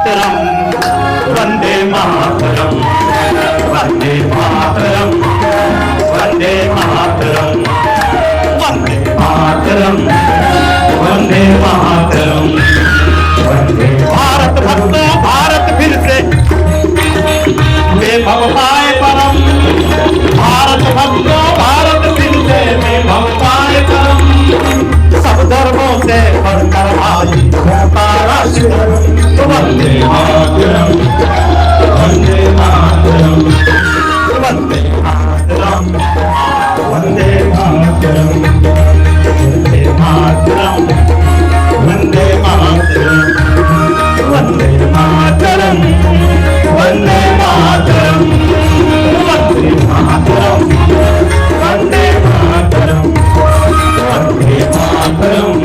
मातरम वंदे मातरम वंदे मातरम वंदे मातरम वंदे मातरम वंदे मातरम वंदे भारत भक्तों भारत फिर से वैभव पाए परम भारत भक्तों भारत फिर से वैभव पाए परम सब धर्मों से बढ़कर भाई तारा वंदे मातरम वंदे मातरम वंदे मातरम वंदे मातरम वंदे मातरम वंदे मातरम वंदे मातरम वंदे मातरम वंदे मातरम वंदे मातरम वंदे मातरम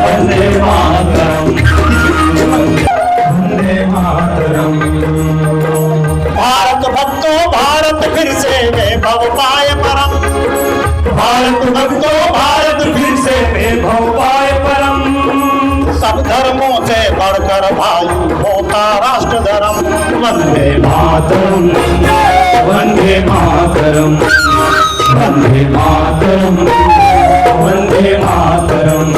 वंदे मातरम वंदे मातरम। भारत भक्तों भारत फिर से वैभव पाए परम भारत भक्तों भारत फिर से वैभव पाए परम सब धर्मों से बढ़कर भाई होता राष्ट्र धर्म वंदे मातरम वंदे मातरम वंदे मातरम वंदे मातरम।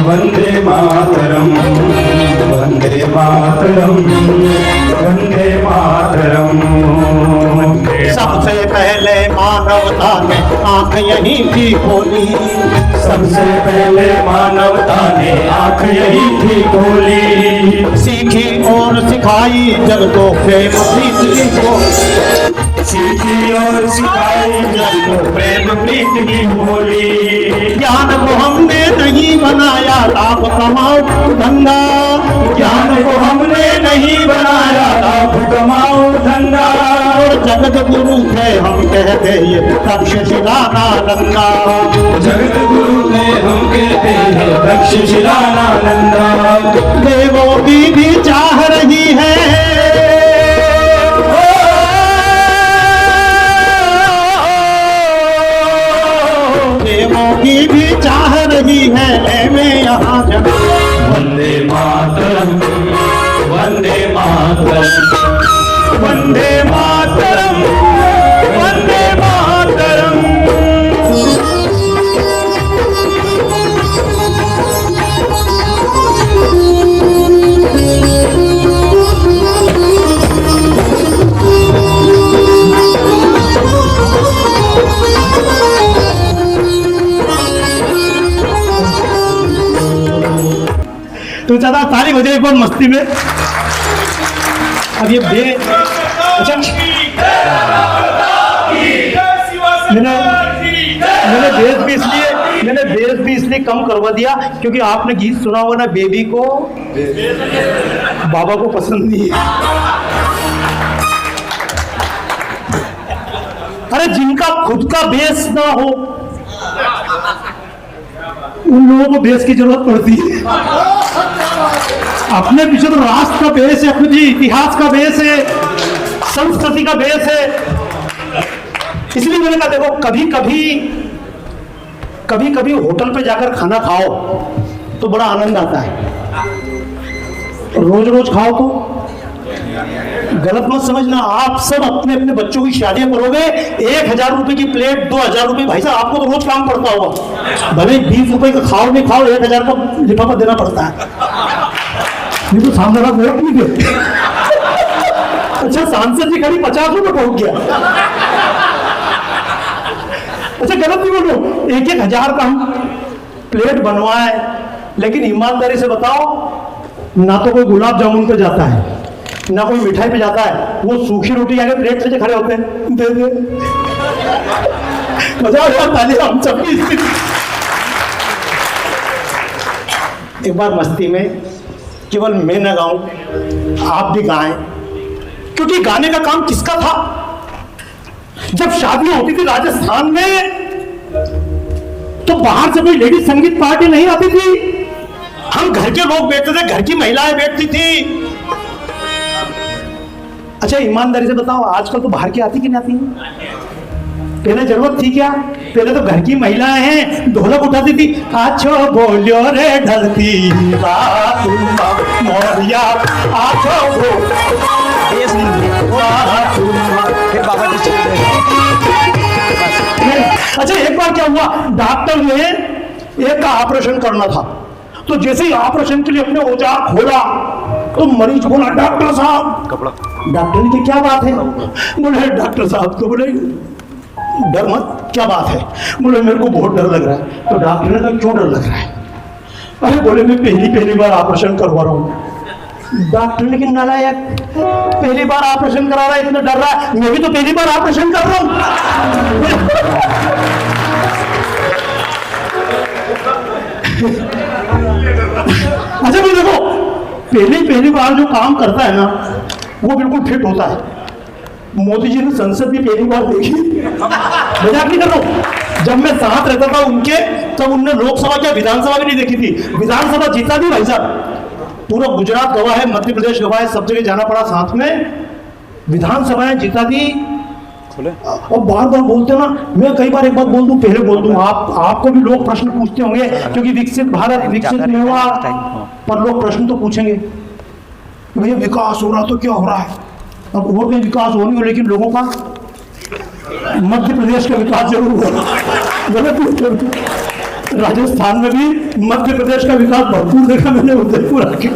वंदे मातरम वंदे मातरम वंदे मातरम। सबसे पहले मानवता ने आंख यहीं थी खोली सबसे पहले मानवता ने आंख यही थी खोली सीखी और सिखाई जग को प्रेम प्रीति को सीखी और सिखाई जग को प्रेम प्रीति की बोली ज्ञान को हमने नहीं बनाया लाभ कमाओ धंधा ज्ञान को हमने नहीं बनाया लाभ कमाओ धंधा और जगत गुरु थे हम कहते ये तक्षशिला नालंदा जगत गुरु ने हम कहते हैं तक्षशिला नालंदा देवों की भी चाह रही है देवों की भी चाह रही है मैं यहाँ जना वंदे मातरम वंदे मातरम वंदे मातरम वंदे मातरम। तो ज्यादा ताली बजे एक बार मस्ती में। अब ये अच्छा मैंने बेस भी इसलिए कम करवा दिया क्योंकि आपने गीत सुना होगा ना बेबी को बाबा को पसंद नहीं है। अरे जिनका खुद का बेस ना हो उन लोगों को बेस की जरूरत पड़ती है। अपने पीछे तो राष्ट्र का बेस है, अपने जी इतिहास का बेस है, संस्कृति का बेस है। इसलिए मैंने कहा देखो कभी कभी होटल पे जाकर खाना खाओ तो बड़ा आनंद आता है, रोज रोज खाओ तो गलत मत समझना। आप सब अपने अपने बच्चों की शादियां करोगे 1000 रुपए की प्लेट 2000 रुपए, भाई साहब आपको तो रोज काम पड़ता होगा, भले 20 रुपए का खाओ नहीं खाओ 1000 का लिफाफा देना पड़ता है। ये तो सामने वाला वोट नहीं दे। अच्छा सांसद जी खाली 50 रुपए पहुंच गया। अच्छा गलत नहीं बोलो, 1000 का हम प्लेट बनवाए, लेकिन ईमानदारी से बताओ ना तो कोई गुलाब जामुन पे जाता है ना कोई मिठाई पे जाता है, वो सूखी रोटी आगे प्लेट से खड़े होते हैं, दे दे मजा आ गया ताली हम सबकी। एक बार मस्ती में केवल मैं न गाऊं, आप भी गाएं, क्योंकि गाने का काम किसका था? जब शादियां होती थी राजस्थान में तो बाहर से कोई लेडीज संगीत पार्टी नहीं आती थी, हम घर के लोग बैठते थे, घर की महिलाएं बैठती थी। अच्छा ईमानदारी से बताओ, आजकल तो बाहर की आती कि नहीं आती? पहले जरूरत थी क्या? पहले तो घर की महिलाएं हैं, ढोलक उठाती थी, आछो बोलियो रे ढलती रात मोरिया, आछो फिर बाबा जी अच्छा एक बार क्या हुआ, डॉक्टर ने एक का ऑपरेशन करना था, तो जैसे ही ऑपरेशन के लिए अपने औजार खोला तो मरीज बोला, डॉक्टर साहब कपड़ा। डॉक्टर ने कहा क्या बात है? बोले डॉक्टर साहब, तो बोले डर मत, क्या बात है? बोले मेरे को बहुत डर लग रहा है। तो डॉक्टर ने कहा क्यों डर लग रहा है? अरे बोले मैं पहली बार ऑपरेशन करवा रहा हूँ। डॉक्टर ने कहा नालायक, पहली बार ऑपरेशन करा रहा है, इतना डर रहा है, मैं भी तो पहली बार ऑपरेशन कर रहा हूँ। अच्छा भाई देखो, पहली बार जो काम करता है ना वो बिल्कुल फिट होता है। मोदी जी ने संसद भी पहली बार देखी, मजाक नहीं कर रहा हूं। जब मैं साथ रहता था उनके, तब उनने लोकसभा क्या विधानसभा भी नहीं देखी थी। विधानसभा जीता थी भाई साहब, पूरा गुजरात गवाह है, मध्य प्रदेश गवाह है, सब जगह जाना पड़ा साथ में, विधानसभाएं जीता थी। और बार बार बोलते ना, मैं कई बार एक बात बोल दूं, पहले बोल दूं, आपको भी लोग प्रश्न पूछते होंगे, क्योंकि विकसित भारत विकसित नहीं हुआ, पर लोग प्रश्न तो पूछेंगे, भैया विकास हो रहा तो क्या हो रहा है? अब और कहीं विकास हो नहीं हो, लेकिन लोगों का मध्य प्रदेश का विकास जरूर हुआ। राजस्थान में भी मध्य प्रदेश का विकास भरपूर देखा मैंने, उदयपुर आके।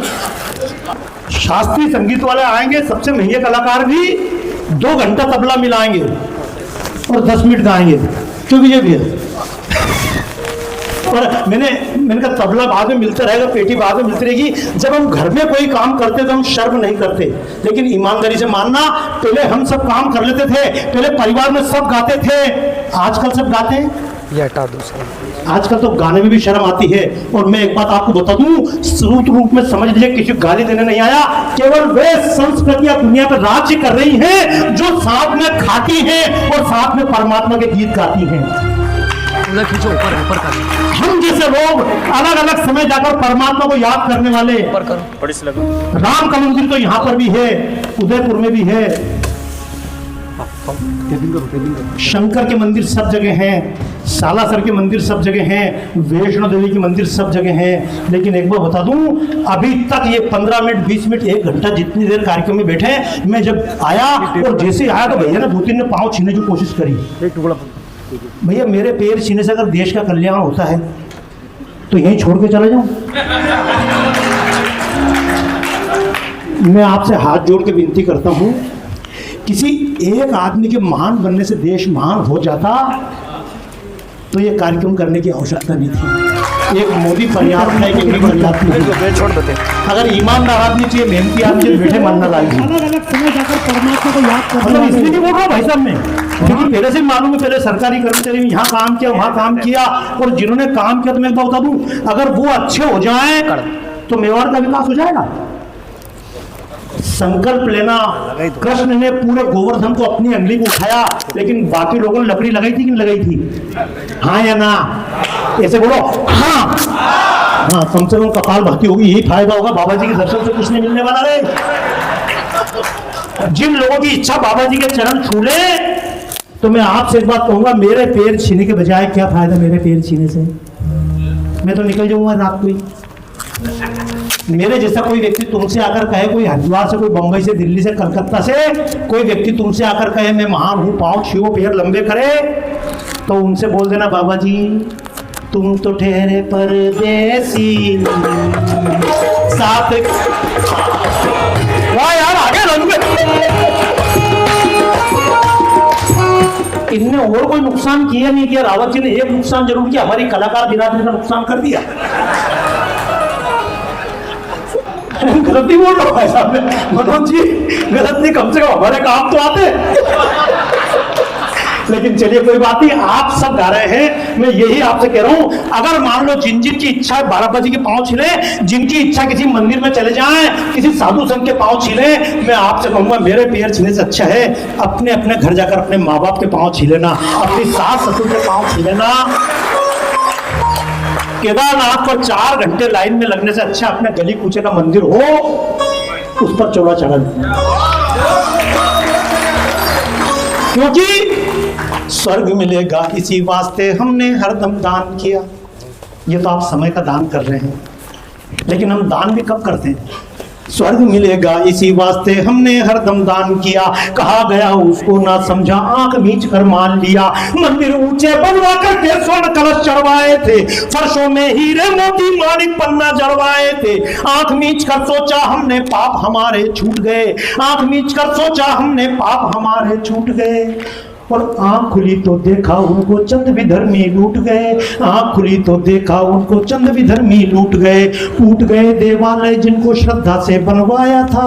शास्त्रीय संगीत वाले आएंगे, सबसे महंगे कलाकार भी 2 घंटा तबला मिलाएंगे और 10 मिनट गाएंगे, क्योंकि ये भी है। और मैंने कहा तबला बाद में मिलता रहेगा, पेटी बाद में मिलती रहेगी। जब हम घर में कोई काम करते तो हम शर्म नहीं करते, लेकिन ईमानदारी से मानना, पहले हम सब काम कर लेते थे, पहले परिवार में सब गाते थे, आजकल सब गाते हैं, ये हटा दो। आजकल तो गाने में भी शर्म आती है। और मैं एक बात आपको बता दूं, श्रुत रूप में समझ लीजिए, किसी को गाली देने नहीं आया, केवल वे संस्कृतियां दुनिया पर राज्य कर रही हैं जो साथ में खाती हैं और साथ में परमात्मा के गीत गाती हैं। हम जैसे लोग अलग अलग समय जाकर परमात्मा को याद करने वाले, राम का मंदिर तो यहाँ पर भी है, उदयपुर में भी है, शंकर के मंदिर सब जगह हैं, सालासर के मंदिर सब जगह हैं, वैष्णो देवी के मंदिर सब जगह हैं। लेकिन एक बार बता दूं, अभी तक ये 15 मिनट 20 मिनट 1 घंटा जितनी देर कार्यक्रम में बैठे, मैं जब आया और जैसे आया तो भैया ने 2-3 ने पाँव छीनने की कोशिश करी। भैया मेरे पैर छीने से अगर देश का कल्याण होता है तो यहीं छोड़ के चला जाऊं? मैं आपसे हाथ जोड़ के विनती करता हूं, किसी एक आदमी के महान बनने से देश महान हो जाता तो ये कार्यक्रम करने की आवश्यकता नहीं थी। एक मोदी पर्याप्त है कि नहीं पर्याप्त नहीं, छोड़ देते। अगर ईमानदार आदमी चाहिए, मेहनती आदमी बैठे मन न लाएगी। अलग अलग समय जाकर परमात्मा को याद करना, इसलिए नहीं बोल रहा भाई साहब, मैं क्योंकि पहले से मालूम है, पहले सरकारी कर्मचारी यहाँ काम किया, वहाँ काम किया, और जिन्होंने काम किया तो मैं बता दूं, अगर वो अच्छे हो जाए तो मेवाड़ का विकास हो जाएगा। संकल्प लेना, कृष्ण ने पूरे गोवर्धन को अपनी अंगली में उठाया, लेकिन बाकी लोगों ने लकड़ी लगाई थी कि नहीं लगाई थी? हाँ या ना? ऐसे बोलो हाँ। हाँ, कम से कम कपाल भाती होगी, यही फायदा होगा। बाबा जी के दर्शन से कुछ नहीं मिलने वाला रे। जिन लोगों की इच्छा बाबा जी के चरण छू ले, तो मैं आपसे एक बात कहूंगा, मेरे पैर छीने के बजाय क्या फायदा मेरे पैर छीने से? मैं तो निकल जाऊंगा रात को ही। मेरे जैसा कोई व्यक्ति तुमसे आकर कहे, कोई हरिद्वार से, कोई बंबई से, दिल्ली से, कलकत्ता से कोई व्यक्ति तुमसे आकर कहे मैं महान हूँ, पाँव छुओ, पैर लंबे करे, तो उनसे बोल देना बाबा जी तुम तो ठहरे परदेसी साथ। वाह यार, आगे लंबे। इनने और कोई नुकसान किया नहीं किया, रावत जी ने एक नुकसान जरूर किया, हमारी कलाकार बिरादरी का नुकसान कर दिया। गलत नहीं बोल रहा भाई साहब, मनोज जी गलत नहीं, कम से कम हमारे काम तो आते। लेकिन चलिए कोई बात नहीं, आप सब गा रहे हैं, मैं यही आपसे कह रहा हूं, अगर मान लो जिन जिन की इच्छा है 12 बजे के पांव छिले, जिनकी इच्छा किसी मंदिर में चले जाएं, किसी साधु संत के पांव छिले, मैं आपसे कहूंगा मेरे पैर छीने से अच्छा है अपने अपने घर जाकर अपने माँ बाप के पांव छीले ना, अपनी सास ससुर के पांव छीले ना। केदारनाथ पर 4 घंटे लाइन में लगने से अच्छा अपने गली कूचे का मंदिर हो उस पर चौड़ा चढ़ा, क्योंकि स्वर्ग मिलेगा इसी वास्ते हमने हरदम दान किया। ये तो आप समय का दान कर रहे हैं, लेकिन हम दान भी कब करते हैं? स्वर्ग मिलेगा इसी वास्ते हमने हरदम दान किया। कहा गया उसको ना समझा, आंख मीच कर मान लिया। मंदिर ऊंचे बनवा करके स्वर्ण कलश चढ़वाए थे, फर्शों में हीरे मोती माणिक पन्ना जड़वाए थे। आंख मीच कर सोचा हमने पाप हमारे छूट गए, आंख मीच कर सोचा हमने पाप हमारे छूट गए। और आंख खुली तो देखा उनको चंद विधर्मी लूट गए, आंख खुली तो देखा उनको चंद विधर्मी लूट गए। टूट गए देवालय जिनको श्रद्धा से बनवाया था,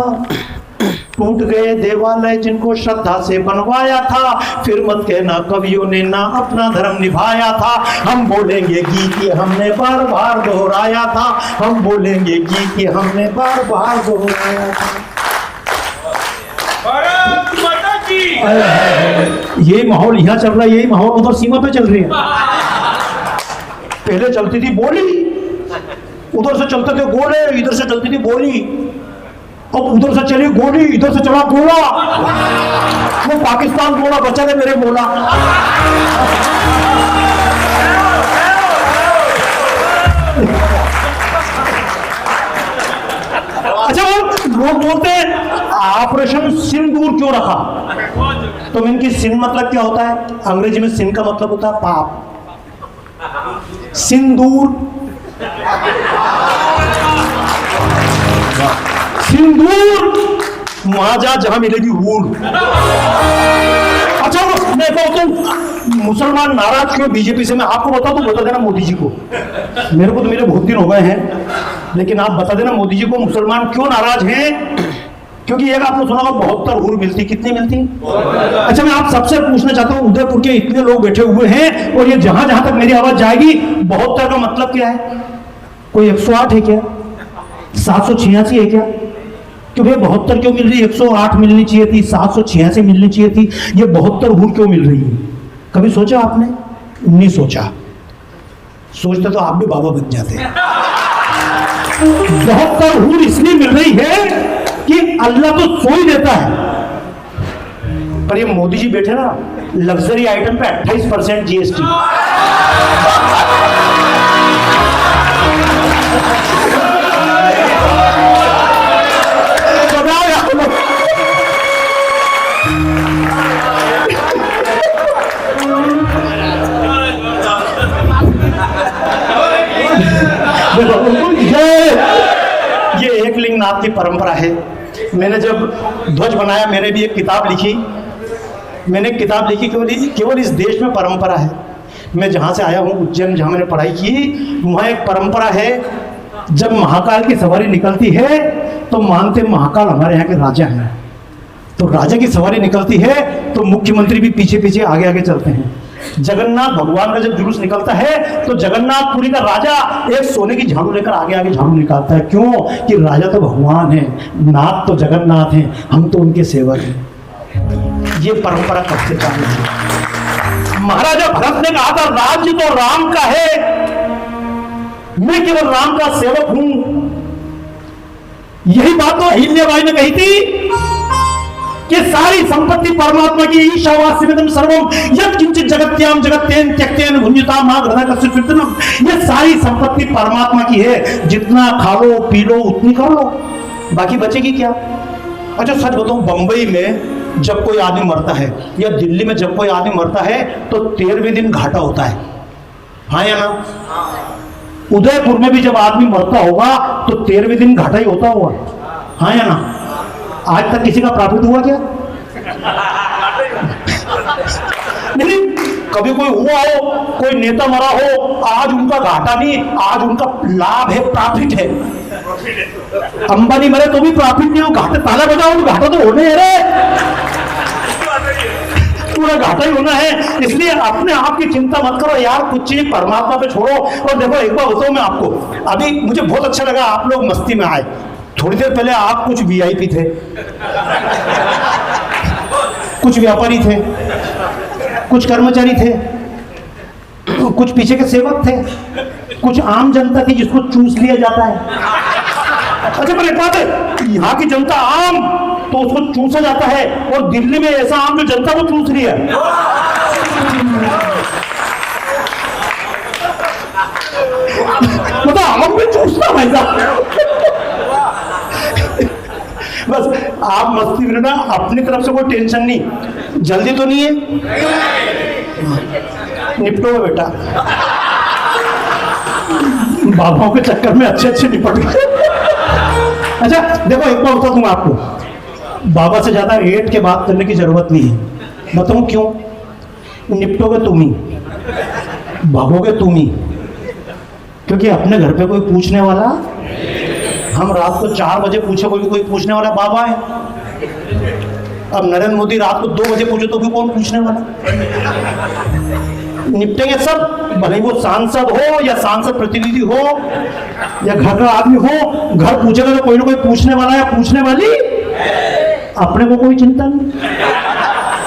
टूट गए देवालय जिनको श्रद्धा से बनवाया था। फिर मत कहना कवियों ने ना अपना धर्म निभाया था। हम बोलेंगे गीत ये हमने बार बार दोहराया था, हम बोलेंगे गीत ये हमने बार बार दोहराया था। ये माहौल यहाँ चल रहा है, यही माहौल उधर सीमा पे चल रही है। पहले चलती थी बोली, उधर से चलते थे गोले, इधर से चलती थी बोली। अब उधर से चली गोली, इधर से चला गोला। वो पाकिस्तान गोला बचा है मेरे बोला। अच्छा, लोग बोलते हैं ऑपरेशन सिंदूर क्यों रखा? तो इनकी सिन मतलब क्या होता है? अंग्रेजी में सिन का मतलब होता है पाप। सिंदूर, सिंदूर वहां जा जहां मिलेगी हूर। अच्छा, मैं कहता हूं मुसलमान नाराज क्यों बीजेपी से? मैं आपको बता दूं, बता देना मोदी जी को। मेरे को तो मेरे बहुत दिन हो गए हैं, लेकिन आप बता देना मोदी जी को मुसलमान क्यों नाराज हैं। क्योंकि एक आपने सुना होगा 72 हूर मिलती, कितनी मिलती? अच्छा, मैं आप सबसे पूछना चाहता हूं, उदयपुर के इतने लोग बैठे हुए हैं और ये जहां जहां तक मेरी आवाज जाएगी 72 का मतलब क्या है? कोई 108 है क्या? 786 है क्या? कि भाई 72 क्यों मिल रही है? 108 मिलनी चाहिए थी, 786 मिलनी चाहिए थी, ये 72 हूर क्यों मिल रही है? कभी सोचा आपने? नहीं सोचा। सोचते तो आप भी बाबा बन जाते। 72 हूर इसलिए मिल रही है कि अल्लाह तो सो ही देता है, पर ये मोदी जी बैठे ना, लग्जरी आइटम पे 28% जीएसटी। ये एकलिंगनाथ की परंपरा है। मैंने जब ध्वज बनाया, मैंने भी एक किताब लिखी। मैंने एक किताब लिखी, केवल इस देश में परंपरा है। मैं जहाँ से आया हूँ, उज्जैन, जहाँ मैंने पढ़ाई की, वहाँ एक परंपरा है, जब महाकाल की सवारी निकलती है तो मानते महाकाल हमारे यहाँ के राजा हैं। तो राजा की सवारी निकलती है तो मुख्यमंत्री भी पीछे पीछे आगे आगे चलते हैं। जगन्नाथ भगवान का जब जुलूस निकलता है तो जगन्नाथपुरी का राजा एक सोने की झाड़ू लेकर आगे आगे झाड़ू निकालता है। क्यों? कि राजा तो भगवान है, नाथ तो जगन्नाथ हैं, हम तो उनके सेवक हैं। ये परंपरा कब से चालू है? महाराजा भरत ने कहा था राज्य तो राम का है, मैं केवल राम का सेवक हूं। यही बात तो अहिल्याबाई ने कही थी कि सारी संपत्ति परमात्मा की, ईशावास्यमिदं सर्वम यत् किंचित जगत्याम जगत्तेन त्यक्तेन भुंजताम हृदयकर्षितम। ये सारी संपत्ति परमात्मा की है, जितना खा लो पी लो उतनी कर लो, बाकी बचेगी क्या? अच्छा, सच बताऊं, बंबई में जब कोई आदमी मरता है या दिल्ली में जब कोई आदमी मरता है तो 13वें दिन घाटा होता है, हाँ या ना? उदयपुर में भी जब आदमी मरता होगा तो 13वें दिन घाटा ही होता होगा, हाँ या ना? आज तक किसी का प्रॉफिट हुआ क्या? नहीं, कभी कोई हुआ हो, कोई नेता मरा हो, आज उनका घाटा नहीं, आज उनका लाभ है, प्रॉफिट है। अंबानी मरे तो भी प्रॉफिट नहीं हो, घाटे ताला बजाओ, घाटा तो होने है रे। पूरा घाटा ही होना है। इसलिए अपने आप की चिंता मत करो यार, कुछ चीज परमात्मा पे छोड़ो। और देखो एक बार बताऊं मैं आपको, अभी मुझे बहुत अच्छा लगा आप लोग मस्ती में आए। थोड़ी देर पहले आप कुछ वीआईपी थे, कुछ व्यापारी थे, कुछ कर्मचारी थे, कुछ पीछे के सेवक थे, कुछ आम जनता थी जिसको चूस लिया जाता है। अच्छा पर एक बात है, यहाँ की जनता आम तो उसको चूसा जाता है, और दिल्ली में ऐसा आम जो जनता को चूस रही है। मतलब आम में चूसना भाई साहब। बस आप मस्ती में ना, अपनी तरफ से कोई टेंशन नहीं, जल्दी तो नहीं है, निपटो बेटा। बाबाओं के चक्कर में अच्छे अच्छे निपट गए। अच्छा देखो एक बात बता दूं आपको, बाबा से ज्यादा रेट के बात करने की जरूरत नहीं है। बताऊं क्यों? निपटोगे तुम ही, भागोगे तुम ही, क्योंकि अपने घर पे कोई पूछने वाला, हम रात को 4 बजे पूछे कोई पूछने वाला बाबा है। अब नरेंद्र मोदी रात को 2 बजे पूछे तो भी कौन पूछने वाला? निपटेंगे सब, भले वो सांसद हो या सांसद प्रतिनिधि हो या घर का आदमी हो, घर पूछेगा तो कोई ना कोई पूछने वाला या पूछने वाली। अपने को कोई चिंता नहीं,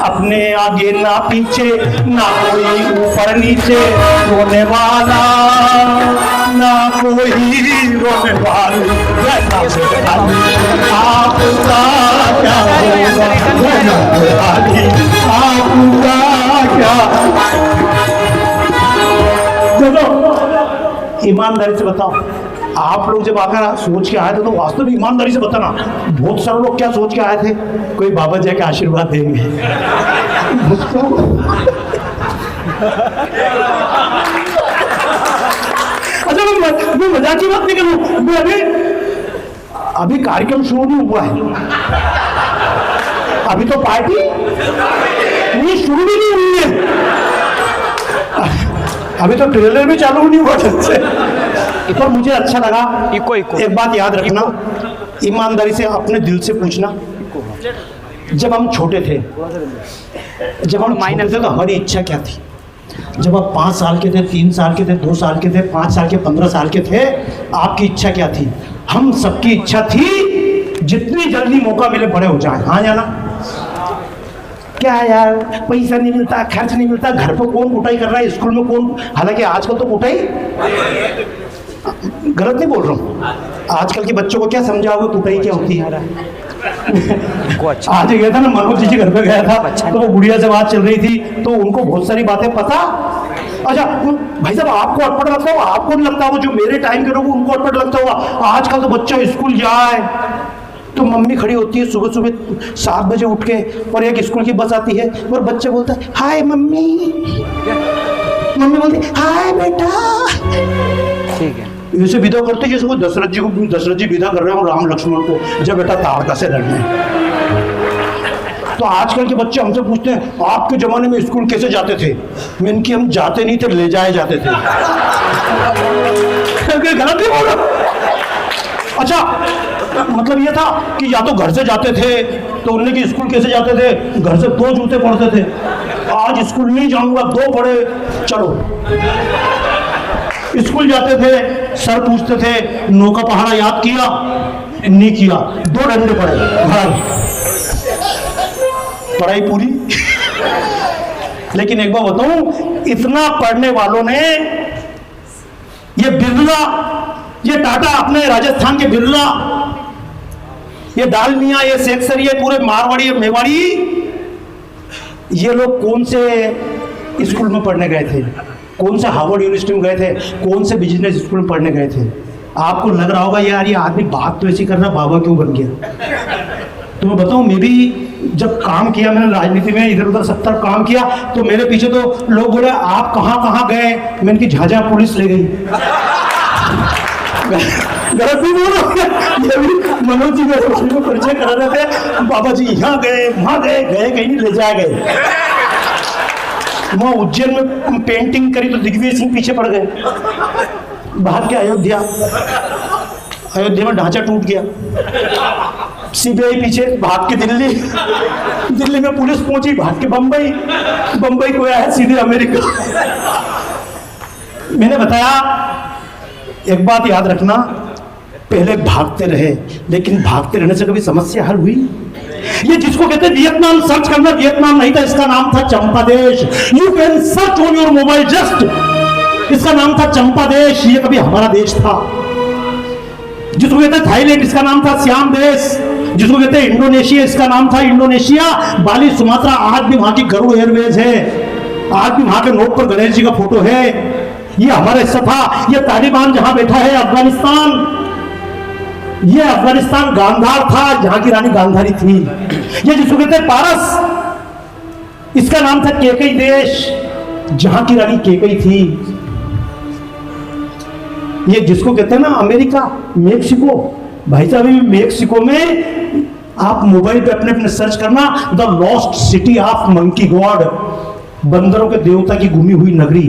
अपने आगे ना पीछे ना कोई ऊपर नीचे, रोने वाला ना कोई रोने वाली। आपका क्या होगा, आपका क्या। चलो ईमानदारी से बताओ, आप लोग जब आकर सोच के आए थे तो वास्तव में ईमानदारी से बताना, बहुत सारे लोग क्या सोच के आए थे, कोई बाबा जी के आशीर्वाद देंगे। अच्छा मैं मजाक की बात नहीं करूं, मैं अभी कार्यक्रम शुरू नहीं हुआ है, अभी तो पार्टी नहीं शुरू भी नहीं हुई है, अभी तो ट्रेलर भी चालू नहीं हुआ ढंग से। पर मुझे अच्छा लगा। एक बात याद रखना, ईमानदारी से अपने दिल से पूछना, जब हम छोटे थे तो हमारी इच्छा क्या थी? जब आप 5 साल के थे, 3 साल के थे, 2 साल के थे, 5 साल के, 15 साल के थे, आपकी इच्छा क्या थी? हम सबकी इच्छा थी जितनी जल्दी मौका मिले बड़े हो जाए। हाँ या ना? क्या यार, पैसा नहीं मिलता, खर्च नहीं मिलता, घर पर कौन कुटाई कर रहा है, स्कूल में कौन, हालांकि आजकल तो कुटाई, गलत नहीं बोल रहा हूँ, आजकल के बच्चों को क्या समझाओगे कुटाई क्या होती है? आज गया था ना, मनोज जी के घर पे गया था, तो वो गुड़िया से बात चल रही थी, तो उनको बहुत सारी बातें पता। अच्छा भाई साहब, आपको अटपट लगता होगा, आपको नहीं लगता होगा, जो मेरे टाइम के लोग उनको अटपट लगता होगा। आजकल तो बच्चा स्कूल जाए तो मम्मी खड़ी होती है सुबह सुबह 7 बजे उठ के, और एक स्कूल की बस आती है और बच्चा बोलता है हाय मम्मी, मम्मी बोलती हाय बेटा। ठीक है, ऐसे विदा करते जैसे वो दशरथ जी विदा कर रहे हो राम लक्ष्मण को, जब बेटा तारका से लड़ने। तो आजकल के बच्चे हमसे पूछते हैं आपके जमाने में स्कूल कैसे जाते थे? मैंने कि हम जाते नहीं थे, ले जाए जाते थे। गलत नहीं बोल रहा। अच्छा मतलब ये था कि या तो घर से जाते थे, तो उनने कि स्कूल कैसे जाते थे? घर से 2 जूते पड़ते थे, आज स्कूल नहीं जाऊंगा, 2 पड़े, चलो। स्कूल जाते थे, सर पूछते थे नौका पहाड़ा याद किया? नहीं किया, 2 डंडे पड़े, घर पढ़ाई पूरी। लेकिन एक बार बताऊं, इतना पढ़ने वालों ने, ये बिरला, ये टाटा अपने राजस्थान के बिरला, ये डालमिया, ये सेक्सर, ये पूरे मारवाड़ी, ये मेवाड़ी, ये लोग कौन से स्कूल में पढ़ने गए थे? कौन से हार्वर्ड यूनिवर्सिटी में गए थे? कौन से बिजनेस स्कूल में पढ़ने गए थे? आपको लग रहा होगा यार ये आदमी बात तो ऐसी कर रहा, बाबा क्यों बन गया? तो मैं बताऊं, मैं भी जब काम किया, मैंने राजनीति में इधर उधर सब तरफ काम किया, तो मेरे पीछे तो लोग बोले आप कहाँ कहाँ गए? मैंने की झाझा पुलिस ले गई। गलत नहीं बोल रहा, मनोज जी मेरे भाई को परिचय करा रहे थे, बाबा जी यहाँ गए वहाँ गए, कहीं नहीं ले जाए गए। वहाँ उज्जैन में पेंटिंग करी तो दिग्विजय सिंह पीछे पड़ गए, भाग के अयोध्या में ढांचा टूट गया। सीबीआई पीछे भाग के दिल्ली, दिल्ली में पुलिस पहुंची, भाग के बंबई, बंबई को आया सीधे अमेरिका। मैंने बताया एक बात याद रखना, पहले भागते रहे, लेकिन भागते रहने से कभी समस्या हल हुई? ये जिसको कहते हैं वियतनाम, सर्च करना, वियतनाम नहीं था, इसका नाम था Champadesh. You can search on your mobile just, इसका नाम था चंपादेश। ये कभी हमारा देश था। जिसको कहते हैं थाईलैंड, इसका नाम था श्याम देश। जिसको कहते हैं इंडोनेशिया, इसका नाम था इंडोनेशिया। बाली, सुमात्रा, आज भी वहां की गरुड़ एयरवेज है, आज भी वहां के नोट पर गणेश जी का फोटो है। ये हमारा हिस्सा था। ये तालिबान जहां बैठा है अफगानिस्तान, ये अफगानिस्तान गांधार था, जहां की रानी गांधारी थी। ये जिसको कहते हैं पारस, इसका नाम था केकई देश, जहां की रानी केकई थी। ये जिसको कहते हैं ना अमेरिका, मेक्सिको, भाई साहब मेक्सिको में आप मोबाइल पे अपने अपने सर्च करना, the lost city of monkey God, बंदरों के देवता की घूमी हुई नगरी।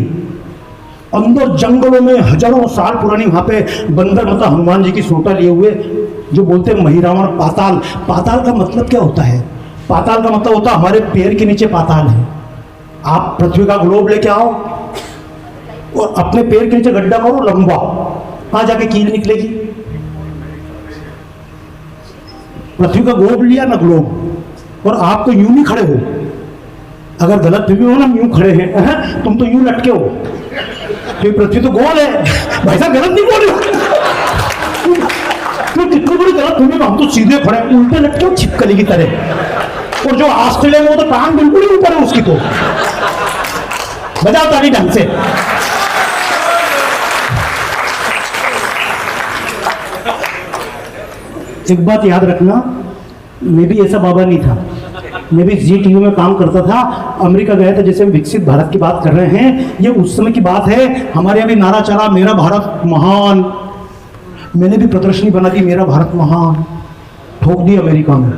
अंदर जंगलों में हजारों साल पुरानी, वहां पे बंदर मतलब हनुमान जी की सोटा लिए हुए, जो बोलते हैं महिरावण पाताल। पाताल का मतलब क्या होता है? पाताल का मतलब होता है हमारे पैर के नीचे पाताल है। आप पृथ्वी का ग्लोब लेके आओ और अपने पैर के नीचे गड्ढा करो लंबा, वहां जाके कील निकलेगी। पृथ्वी का ग्लोब लिया ना ग्लोब, और आप तो यूं नहीं खड़े हो, अगर गलत भी हो ना, यूं खड़े हैं, तुम तो यूं लटके हो, तो पृथ्वी तो गोल है। भाई साहब गलत नहीं बोल रहे, तो कितनी बड़ी गलत होगी, हम तो सीधे खड़े, उल्टे लटके हो छिपकली की तरह। और जो ऑस्ट्रेलिया में वो तो टांग बिल्कुल ही ऊपर है उसकी, तो बजाओ ताली ढंग से। एक बात याद रखना, मैं भी ऐसा बाबा नहीं था, मैं भी जी टीवी में काम करता था, अमेरिका गया था। जैसे हम विकसित भारत की बात कर रहे हैं, ये उस समय की बात है। हमारे यहाँ भी नारा चला, मेरा भारत महान। मैंने भी प्रदर्शनी बना दी, मेरा भारत महान, ठोक दी अमेरिका में।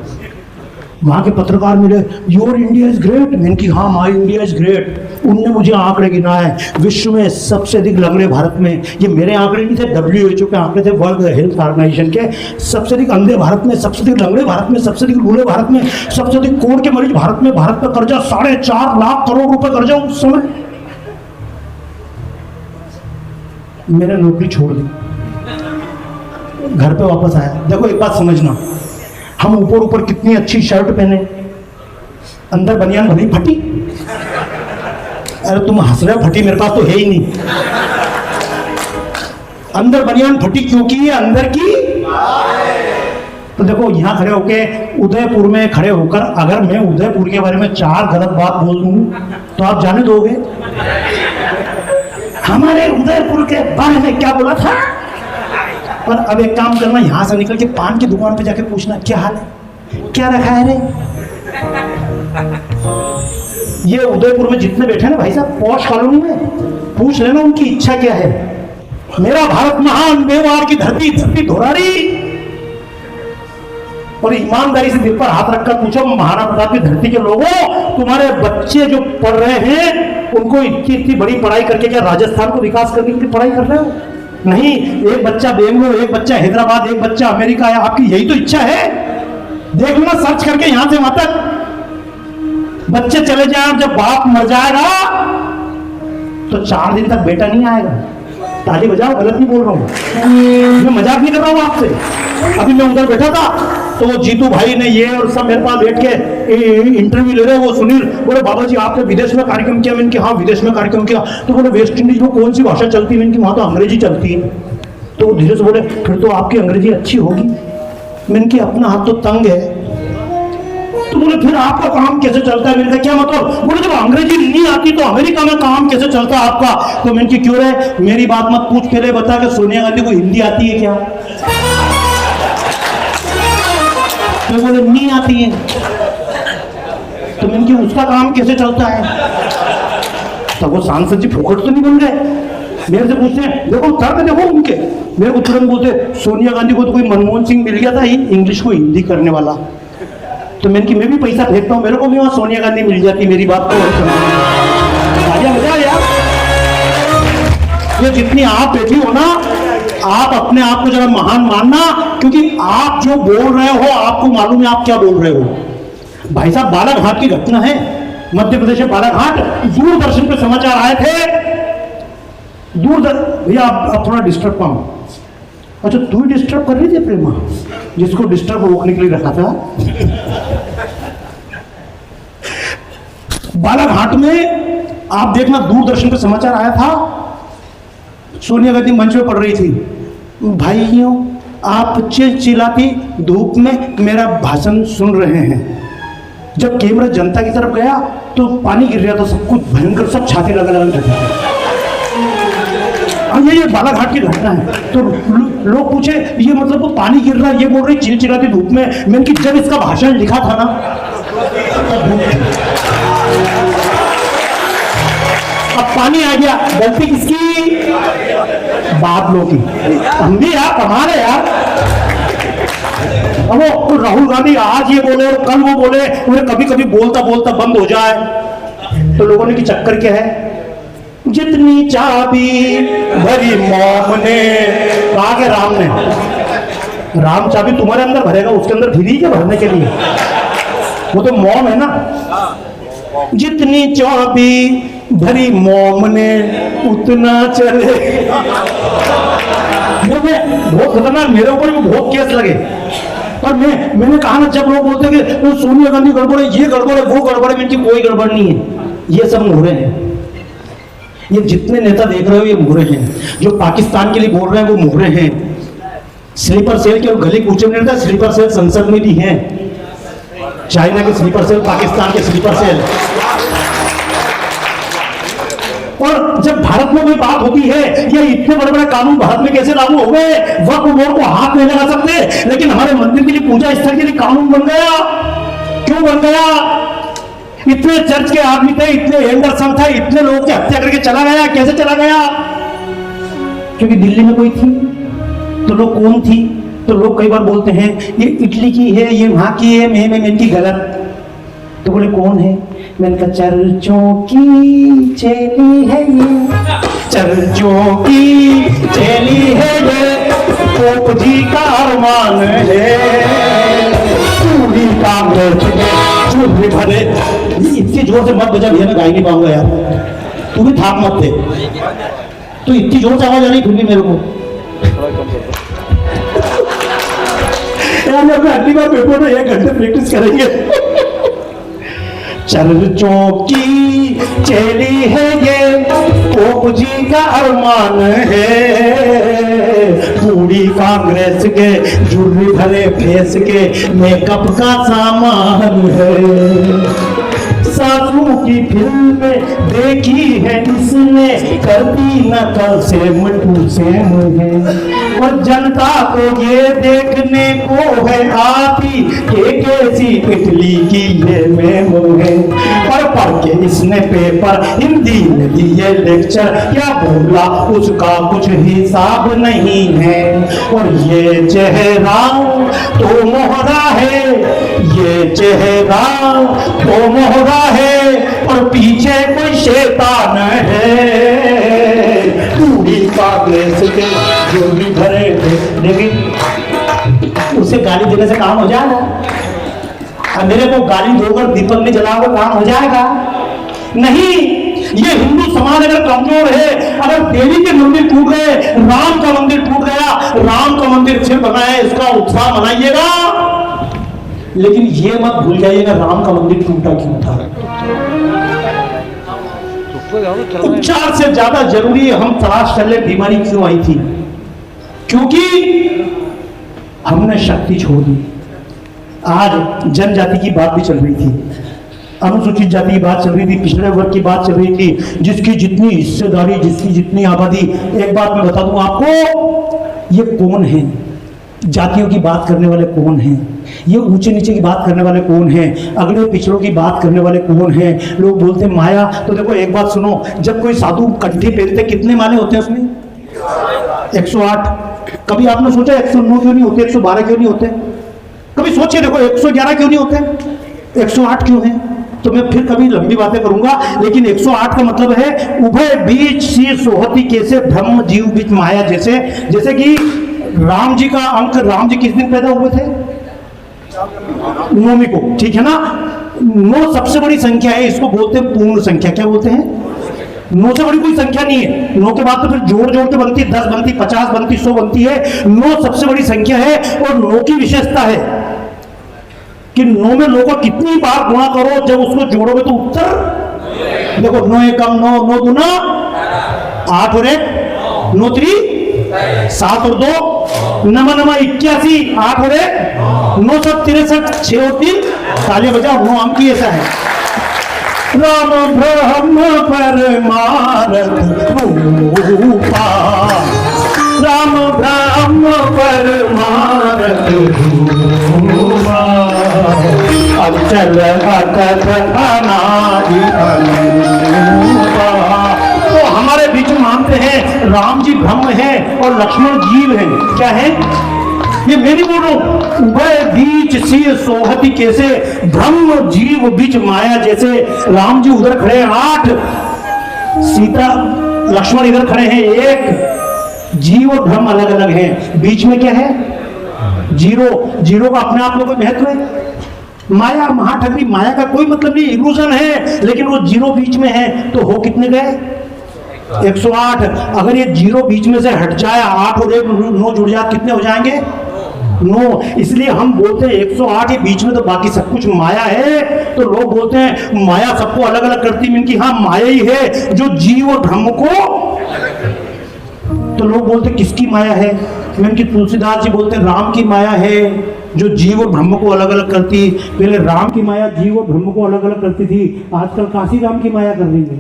वहाँ के पत्रकार मिले, योर इंडिया इज ग्रेट। मैंने की हाँ, माई इंडिया इज ग्रेट। उनने मुझे आंकड़े गिनाए, विश्व में सबसे अधिक लंगड़े भारत में। ये मेरे आंकड़े नहीं थे, WHO के आंकड़े थे, वर्ल्ड हेल्थ ऑर्गेनाइजेशन के। सबसे अधिक अंधे भारत में, सबसे अधिक लंगड़े भारत में, सबसे अधिक लूले भारत में, सबसे अधिक कोढ़ के मरीज भारत में। भारत पर कर्जा 4.5 लाख करोड़ रुपए कर्जा उस समय। मैंने नौकरी छोड़ दी, घर पे वापस आया। देखो एक बात समझना, हम ऊपर ऊपर कितनी अच्छी शर्ट पहने, अंदर बनियान भली फटी। अरे तुम हंस रहे हो, फटी मेरे पास तो है ही नहीं। अंदर बनियान फटी क्योंकि ये अंदर की। तो देखो यहां खड़े होके, उदयपुर में खड़े होकर अगर मैं उदयपुर के बारे में 4 गलत बात बोल दूं तो आप जाने दोगे? हमारे उदयपुर के बारे में क्या बोला था? पर अब एक काम करना, यहां से निकल के पान की दुकान पे जाके पूछना, क्या हाल है, क्या रखा है रे? ये उदयपुर में जितने बैठे ना भाई साहब, पॉश कॉलोनी में, पूछ लेना उनकी इच्छा क्या है। मेरा भारत महान, मेवाड़ की धरती, धरती धोरारी। और ईमानदारी से दिल पर हाथ रखकर पूछो, महाराणा प्रताप की धरती के लोगों, तुम्हारे बच्चे जो पढ़ रहे हैं, उनको इतनी बड़ी पढ़ाई करके क्या राजस्थान को विकास करने के लिए पढ़ाई कर रहे हो? नहीं, एक बच्चा बेंगलोर, एक बच्चा हैदराबाद, एक बच्चा अमेरिका है। आपकी यही तो इच्छा है। देख लो ना सर्च करके, यहां से वहां तक बच्चे चले जाए, और जब बाप मर जाएगा तो 4 दिन तक बेटा नहीं आएगा। ताली बजाओ, गलत नहीं बोल रहा हूं, मैं मजाक नहीं कर रहा हूं आपसे। अभी मैं उधर बैठा था तो वो जीतू भाई ने ये और सब मेरे पास बैठ के इंटरव्यू ले रहे, वो सुनील बोले बाबा जी आपने विदेश में कार्यक्रम किया? मैंने कहा हाँ विदेश में कार्यक्रम किया। तो बोले वेस्ट इंडीज में कौन सी भाषा चलती है? मैंने कहा वहाँ तो अंग्रेजी चलती है। तो वो धीरे से बोले फिर तो आपकी अंग्रेजी अच्छी होगी। मैंने कहा अपना हाथ तो तंग है। तो बोले फिर आपका काम कैसे चलता है? मैंने कहा क्या मतलब? बोले जब अंग्रेजी नहीं आती तो अमेरिका में काम कैसे चलता है आपका? तो मैंने कहा क्यों रे, मेरी बात मत पूछ, पहले बता के सोनिया गांधी को हिंदी आती है क्या? तो बोले नहीं आती है। तो मैंने कहा उसका काम कैसे चलता है? तो वो सांसद जी फोकट तो नहीं बन गए, मेरे से पूछते हैं, देखो तर्क देखो उनके। मेरे को तुरंत बोलते सोनिया गांधी को तो कोई मनमोहन सिंह मिल गया था इंग्लिश को हिंदी करने वाला। तो मैंने कि मैं भी पैसा फेंकता हूँ, मेरे को भी वहां सोनिया गांधी मिल जाती, मेरी बात को मजा यार। ये जितनी आप बैठी हो ना, आप अपने आप को जरा महान मानना, क्योंकि आप जो बोल रहे हो आपको मालूम है आप क्या बोल रहे हो। भाई साहब, बालाघाट की घटना है, मध्य प्रदेश में बालाघाट, दूरदर्शन पे समाचार आए थे। भैया आप थोड़ा डिस्टर्ब पाऊं। अच्छा, तू ही डिस्टर्ब कर रही थी प्रेमा, जिसको डिस्टर्ब रोकने के लिए रखा था। बालाघाट में आप देखना, दूरदर्शन पे समाचार आया था, सोनिया गांधी मंच पे पढ़ रही थी, भाइयों आप चिलचिलाती धूप में मेरा भाषण सुन रहे हैं। जब कैमरा जनता की तरफ गया तो पानी गिर रहा था, सब कुछ भयंकर, सब छाती लगा लगा। ये बालाघाट की घटना है। तो लोग पूछे ये मतलब वो पानी गिर रहा है, ये बोल रही चिलचिलाती धूप में। मैंने कि जब इसका भाषण लिखा था ना तब धूप थी। अब पानी आ गया, गलती किसकी? बाप लोग की। हम भी यार कमाल है यार। अब वो राहुल गांधी आज ये बोले और कल वो बोले, उन्हें कभी कभी बोलता बोलता बंद हो जाए। तो लोगों ने की चक्कर क्या है, जितनी चाबी भरी मोम ने, कहा के राम ने, राम चाबी तुम्हारे अंदर भरेगा, उसके अंदर भरी क्या भरने के लिए? वो तो मोम है ना। जितनी चाबी भरी मोम ने उतना चले। बहुत खतरनाक, मेरे ऊपर भी बहुत केस लगे। पर मैंने कहा ना, जब लोग बोलते कि तो सोनिया गांधी गड़बड़ है, ये गड़बड़ है, वो गड़बड़ है, मेरी कोई गड़बड़ नहीं है, ये सब मुहरे हैं। ये जितने नेता देख रहे हो ये मुहरे हैं। जो पाकिस्तान के लिए बोल रहे हैं वो मुहरे हैं। स्लीपर सेल के गली कूचे में रहता, स्लीपर सेल संसद में भी हैं। चाइना के स्लीपर सेल, पाकिस्तान के स्लीपर सेल। और जब भारत में कोई बात होती है, ये इतने बड़े बड़े कानून भारत में कैसे लागू हो गए, वक्फ बोर्ड को हाथ नहीं लगा सकते, लेकिन हमारे मंदिर के लिए, पूजा स्थल के लिए कानून बन गया। क्यों बन गया? इतने चर्च के आदमी थे, इतने एंडरसन था, इतने लोगों की हत्या करके चला गया। कैसे चला गया? क्योंकि दिल्ली में कोई थी। तो लोग कौन थी? तो लोग कई बार बोलते हैं ये इटली की है, ये वहां की है, मैं इनकी गलत। तो बोले कौन है? मैंने कहा चर्चों की चेली है ये, चर्चों की चेली है ये, पोप जी का अरमान है, पूरी कांग्रेस में भरे। इतनी जोर से मत बजा भैया, मैं गा ही नहीं पाऊंगा यार, तू भी थाप मत दे। तो इतनी जोर से आवाज आ रही फिर भी मेरे को यार, अगली बार पेपर में 1 घंटे प्रैक्टिस करेंगे। चर्चों की चेली है ये, पोप जी का अरमान है, पूरी कांग्रेस के जुर्री भरे फेस के मेकअप का सामान है। सासू की फिल्म देखी है इसने, करती नकल सेम टू सेम है, और जनता को ये देखने को है आती कि कैसी इटली की ये मेमो है। और पढ़ के इसने पेपर हिंदी में दिए लेक्चर, क्या बोला उसका कुछ हिसाब नहीं है। और ये चेहरा तो मोहरा है, ये चेहरा तो मोहरा है, और पीछे कोई शैतान है, पूरी कांग्रेस के जो भी भरे थे। लेकिन उसे गाली देने से काम हो जाएगा? मेरे को गाली दोगर दीपक में जलाओगे काम हो जाएगा? नहीं। ये हिंदू समाज अगर कमजोर है, अगर देवी के मंदिर टूट गए, राम का मंदिर टूट गया, राम का मंदिर फिर बनाए, इसका उत्साह मनाइएगा। लेकिन ये मत भूल जाइएगा राम का मंदिर टूटा क्यों था। उपचार से ज्यादा जरूरी हम तलाश कर ले बीमारी क्यों आई थी। क्योंकि हमने शक्ति छोड़ दी। आज जनजाति की बात भी चल रही थी, अनुसूचित जाति की बात चल रही थी, पिछड़े वर्ग की बात चल रही थी, जिसकी जितनी हिस्सेदारी, जिसकी जितनी आबादी। एक बात मैं बता दूं आपको, ये कौन है? जातियों की बात करने वाले कौन हैं? ये ऊंचे नीचे की बात करने वाले कौन हैं? अगले पिछड़ों की बात करने वाले कौन हैं? लोग बोलते हैं माया। तो देखो एक बात सुनो, जब कोई साधु कंठी पहनते कितने माले होते हैं उसमें? 108। कभी आपने सोचा 109 क्यों नहीं होते, 112 क्यों नहीं होते? कभी सोचिए, देखो 111 क्यों नहीं होते, 108 क्यों है? तो मैं फिर कभी लंबी बातें करूंगा। लेकिन 108 का मतलब है उभय बीच सी सोहती कैसे ब्रह्म जीव बीच माया। जैसे कि राम जी का अंक, राम जी किस दिन पैदा हुए थे? नौवीं को, ठीक है ना। 9 सबसे बड़ी संख्या है, इसको बोलते हैं पूर्ण संख्या। क्या बोलते हैं? 9 से बड़ी कोई संख्या नहीं है। 9 के बाद तो फिर जोड़ जोड़ के बनती है, 10 बनती, 50 बनती, 100 बनती है। 9 सबसे बड़ी संख्या है। और 9 की विशेषता है कि 9 में 9 को कितनी बार गुणा करो, जब उसको जोड़ोगे तो उत्तर देखो 9 एकम 9, 9 दूना 8 और 1 9 3 7 और 2 नमा 81, 8 और 1 9 7 63, 6 और 3 तालियां बजाओ। 9 अंक ही ऐसा है। राम ब्रह्म परमार्थ रूपा, राम ब्रह्म परमार्थ रूपा, अचल अकथ अनादि अनूपा। तो हमारे बीच में मानते हैं राम जी ब्रह्म है और लक्ष्मण जीव है। क्या है? ये मेरी बोल रहा हूं। उभय बीच सी सोहती कैसे ब्रह्म जीव बीच माया। जैसे राम जी उधर खड़े हैं 8, सीता लक्ष्मण इधर खड़े हैं 1, जीव और ब्रह्म अलग अलग हैं। बीच में क्या है? जीरो। जीरो का अपने आप में कोई महत्व है? माया, महाठगरी, माया का कोई मतलब नहीं, इल्यूजन है। लेकिन वो जीरो बीच में है तो हो कितने गए? 108। अगर ये जीरो बीच में से हट जाए, 8 और 1 9 जुड़ जाए, कितने हो जाएंगे? 9। इसलिए हम बोलते हैं 108 है बीच में, तो बाकी सब कुछ माया है। तो लोग बोलते हैं माया सबको अलग अलग करती है। कि हाँ, माया ही है जो जीव और ब्रह्म को। तो लोग बोलते किसकी माया है? कि तुलसीदास जी बोलते हैं राम की माया है जो जीव और ब्रह्म को अलग अलग करती। पहले राम की माया जीव और ब्रह्म को अलग अलग करती थी, आजकल काशी राम की माया कर रही है।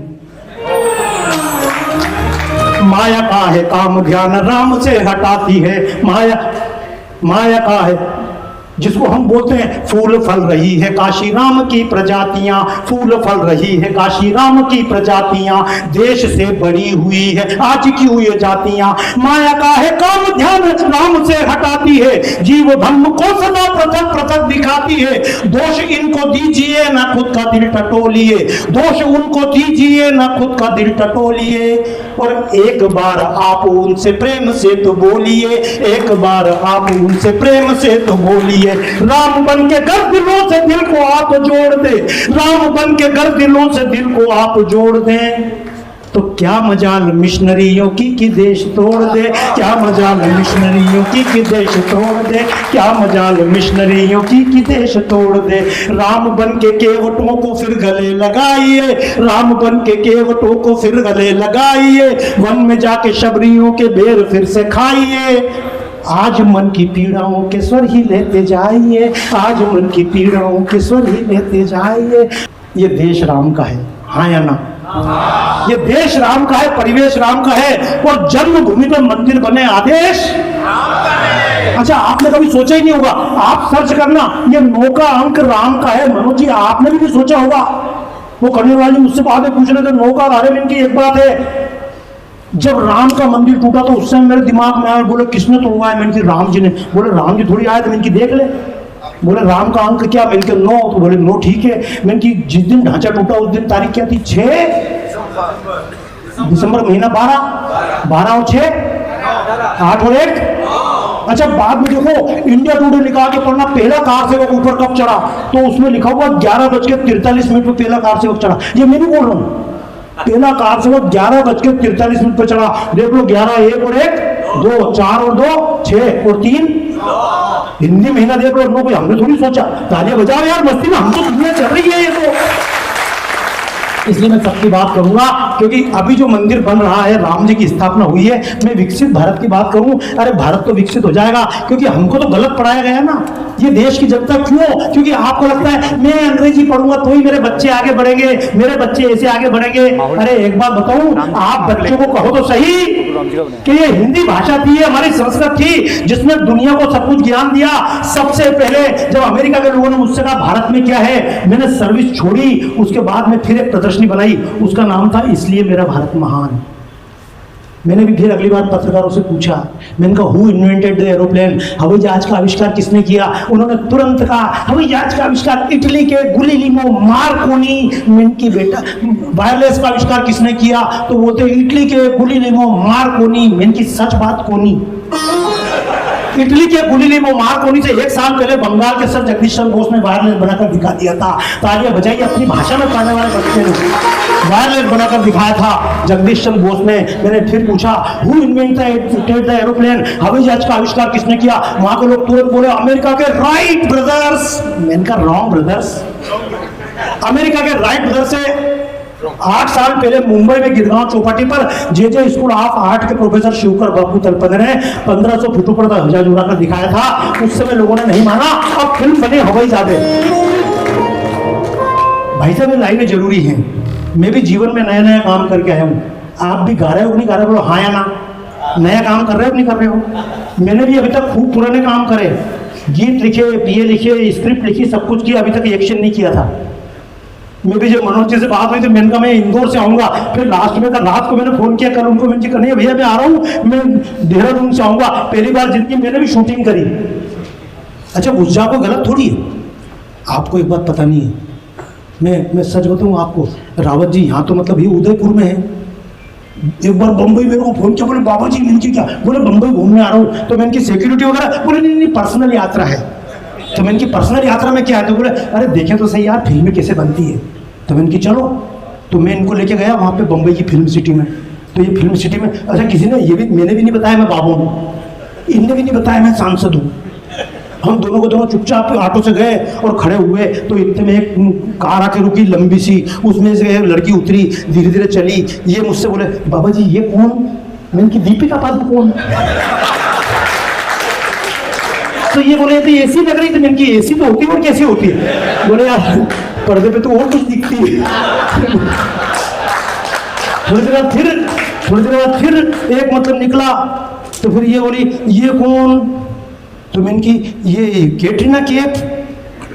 माया का है काम ध्यान राम से हटाती है। माया का है जिसको हम बोलते हैं फूल फल रही है काशी राम की प्रजातियां, फूल फल रही है काशी राम की प्रजातियां, देश से बड़ी हुई है आज की हुई जातियां। माया का है काम ध्यान राम से हटाती है, जीव ब्रह्म को सदा पृथक पृथक दिखाती है। दोष इनको दीजिए ना खुद का दिल टटोलिए, दोष उनको दीजिए ना खुद का दिल टटोलिए। और एक बार आप उनसे प्रेम से तो बोलिए, एक बार आप उनसे प्रेम से तो बोलिए। राम बन के घर दिलों से दिल को आप जोड़ दे, राम बन के घर दिलों से दिल को आप जोड़ दें। तो क्या मजाल मिशनरियों की देश तोड़ दे, क्या मजाल मिशनरियों की देश तोड़ दे, क्या मजाल मिशनरियों की देश तोड़ दे। राम बन के केवटों को फिर गले लगाइए, राम बन के केवटों को फिर गले लगाइए। वन में जाके शबरियों के बेर फिर से खाइए। आज मन की पीड़ाओं के स्वर ही लेते जाइए, आज मन की पीड़ाओं के स्वर ही लेते जाइए। ये देश राम का है, हाँ या ना? ये देश राम का है, परिवेश राम का है, और जन्मभूमि पर मंदिर बने आदेश राम का है। अच्छा, आपने कभी सोचा ही नहीं होगा, आप सर्च करना, ये 9 का अंक राम का है। मनोज जी, आपने भी नहीं सोचा होगा। वो करने वाली मुझसे बाद में पूछ रहे थे 9 का बारे में। इनकी एक बात है, जब राम का मंदिर टूटा तो उस समय मेरे दिमाग में आया, बोले किसने तोड़वाया? मैंने कहा राम जी ने। बोले राम जी थोड़ी आए थे। मैंने कहा देख ले। बोले राम का अंक क्या? मैंने कहा 9। तो बोले 9 ठीक है। मैंने कहा जिस दिन ढांचा टूटा उस दिन तारीख क्या थी? 6 दिसंबर महीना 12 और 6 8 और 1। अच्छा, बाद में देखो इंडिया टुडे निकाल के पढ़ना, पहला कार सेवक ऊपर कब चढ़ा, तो उसमें लिखा हुआ 11:43 पर पहला कार सेवक चढ़ा। ये मैं नहीं बोल रहा हूँ, पहला कार सेवक 11:43 पर चढ़ा। देख लो 11 1 और 1 2 4 और 2 6 और 3 हिंदी महीना देख लो। कोई हमने थोड़ी सोचा। तालियां बजाओ यार, मस्ती में हम तो दुनिया चल रही है ये तो। इसलिए मैं सबकी बात करूंगा, क्योंकि अभी जो मंदिर बन रहा है, राम जी की स्थापना हुई है। मैं विकसित भारत की बात करूं, अरे भारत तो विकसित हो जाएगा, क्योंकि हमको तो गलत पढ़ाया गया ना ये देश की जनता। क्यों? क्योंकि आपको लगता है मैं अंग्रेजी पढ़ूंगा तो ही मेरे बच्चे आगे बढ़ेंगे, मेरे बच्चे ऐसे आगे बढ़ेंगे। अरे एक बात बताऊं, आप बच्चों को कहो तो सही कि ये हिंदी भाषा थी, हमारी संस्कृत थी, जिसने दुनिया को सब कुछ ज्ञान दिया। सबसे पहले जब अमेरिका के लोगों ने मुझसे कहा भारत में क्या है, मैंने सर्विस छोड़ी। उसके बाद में फिर एक प्रदर्शनी बनाई, उसका नाम था इसलिए मेरा भारत महान। मैंने भी फिर अगली बार पत्रकारों से पूछा, मैंने कहा हु इन्वेंटेड द एरोप्लेन, हवाई जहाज का आविष्कार किसने किया? उन्होंने तुरंत कहा हवाई जहाज का आविष्कार इटली के गुलिलिमो मार्कोनी। मैंने की बेटा वायरलेस का आविष्कार किसने किया? तो बोलते इटली के गुलिलिमो मार्कोनी। मैंने की सच बात कोनी, इटली के गुलिलिमो मार्कोनी से 1 साल पहले बंगाल के सर जगदीश चंद्र बोस ने वायरलेस बनाकर दिखा दिया था। तालियां बजाइए अपनी भाषा में पढ़ने वाले बच्चे ने वायरलेस बनाकर दिखाया था जगदीश चंद्र बोस ने। मैंने फिर पूछा हु इन्वेंटेड द एरोप्लेन, हवाई जहाज का आविष्कार किसने किया? वहां के लोग तुरंत बोले अमेरिका के राइट ब्रदर्स। मैंने कहा रॉन्ग ब्रदर्स। अमेरिका के राइट ब्रदर्स से 8 साल पहले मुंबई में गिरगांव चौपाटी पर जे स्कूल ऑफ आर्ट के प्रोफेसर शिवकर बापू तलपदे ने 1500 फुटों पर ध्वजा जुड़ाकर दिखाया था। उस समय लोगों ने नहीं माना, अब फिल्म बने हवाई जहाज। भाई साहब ये लाइनें जरूरी हैं। मैं भी जीवन में नया नया काम करके आया हूँ। आप भी गा रहे हो नहीं गा रहे हो? बोलो हाँ या ना। नया काम कर रहे हो नहीं कर रहे हो? मैंने भी अभी तक खूब पुराने काम करे, गीत लिखे, पीए लिखे, स्क्रिप्ट लिखी, सब कुछ किया, अभी तक एक्शन नहीं किया था। मैं भी जब मनोज जी से बात हुई तो मैंने कहा मैं इंदौर से आऊंगा। फिर लास्ट में रात को मैंने फोन किया, कल उनको मैंने कहा नहीं भैया मैं आ रहा हूँ, मैं देहरादून से आऊंगा। पहली बार जिंदगी मैंने भी शूटिंग करी। अच्छा गुज्जा को गलत थोड़ी है। आपको एक बात पता नहीं है, मैं सच बताऊँ आपको, रावत जी यहाँ तो मतलब ये उदयपुर में है। एक बार बम्बई मेरे को फोन किया, बोले बाबा जी मैंने क्या? बोले बम्बई घूमने आ रहा हूँ। तो मैंने की सिक्योरिटी वगैरह? बोले नहीं पर्सनल यात्रा है। तो मैंने की पर्सनल यात्रा में क्या है? तो बोले अरे देखें तो सही यार फिल्में कैसे बनती है। तो मैंने की चलो। तो मैं इनको लेके गया वहाँ पे बम्बई की फिल्म सिटी में। तो ये फिल्म सिटी में अच्छा किसी ने ये भी मैंने भी नहीं बताया मैं बाबू हूँ, इनने भी नहीं बताया मैं सांसद हूँ। हम दोनों को दोनों चुपचाप ऑटो से गए और खड़े हुए। तो इतने में एक कार आके रुकी लंबी सी, उसमें से एक लड़की उतरी, धीरे धीरे चली। ये मुझसे बोले बाबा जी ये कौन? मैंने की दीपिका पादुकोण। तो ये बोले तो एसी लग रही थी। मैंने की एसी तो होती है और कैसी होती है? बोले यार पर्दे पे तो और कुछ दिखती है। थोड़ी देर बाद फिर एक मतलब निकला। तो फिर ये बोली ये कौन? तो मैंने की ये कैटरीना कैफ,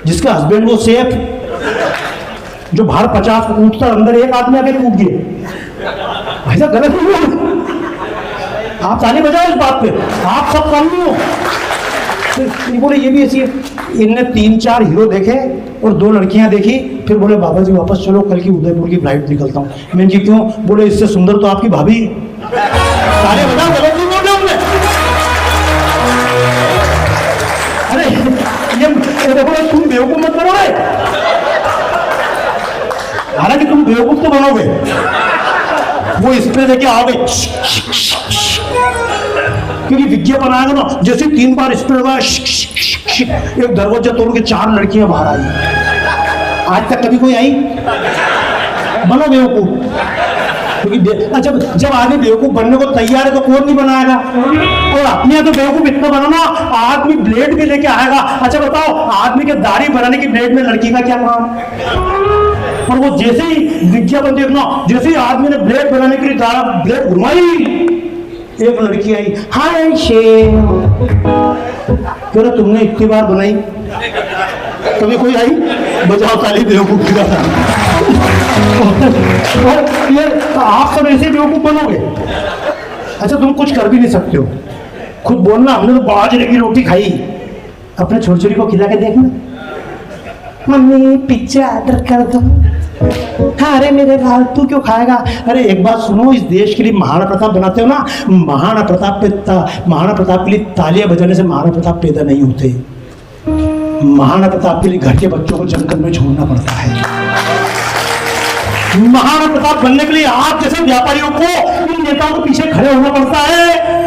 जिसका हस्बैंड वो सेफ, जो बाहर 50 कूदता अंदर एक आदमी आके कूद गए। भाई साहब गलत नहीं हुआ, आप ताली बजाओ इस बात पे, आप सब काम नहीं हो। तो बोले ये भी ऐसी है। इनने 3-4 हीरो देखे और 2 लड़कियां देखी। फिर बोले बाबा जी वापस चलो, कल की उदयपुर की फ्लाइट निकलता हूँ। मैंने की क्यों? बोले इससे सुंदर तो आपकी भाभी। ताली बजाओ, गलत नहीं बोल रहे हमने। अरे ये देखो तुम बेवकूफ मत बनोगे, हालांकि तुम बेवकूफ तो बनोगे। वो स्प्रे देके आओगे क्योंकि विज्ञापन आएगा ना, जैसे 3 बार स्प्रे हुआ एक दरवाजा तोड़ के 4 लड़कियां बाहर आई। आज तक कभी कोई आई? बनो बेवकूफ। क्योंकि जब आदमी बेवकूफ बनने को तैयार है तो कौन नहीं बनाएगा? और अपने यहाँ तो बेवकूफ इतना बनाना, आदमी ब्लेड भी लेके आएगा। अच्छा बताओ आदमी के दाढ़ी बनाने की ब्लेड में लड़की का क्या काम? और वो जैसे ही विज्ञापन देखना, जैसे ही आदमी ने ब्लेड बनाने के लिए ब्लेड घुमाई, एक लड़की आई, हाय शेर। क्यों तुमने इतनी बार बनाई? कभी कोई आई? बजाओ ताली बेवकूफ की तरह। ये आप सब ऐसे बेवकूफ बनोगे। अच्छा तुम कुछ कर भी नहीं सकते हो, खुद बोलना हमने तो बाजरे की रोटी खाई, अपने छोटी को खिला के देखना, मम्मी पिज्जा ऑर्डर कर दो। हाँ अरे मेरे लाल तू क्यों खाएगा? अरे एक बात सुनो, इस देश के लिए महाराणा प्रताप बनाते हो ना, महाराणा प्रताप के लिए तालियां बजाने से महाराणा प्रताप पैदा नहीं होते। महाराणा प्रताप के लिए घर के बच्चों को जंगल में छोड़ना पड़ता है। महाराणा प्रताप बनने के लिए आप जैसे व्यापारियों को इन नेताओं के पीछे खड़े होना पड़ता है।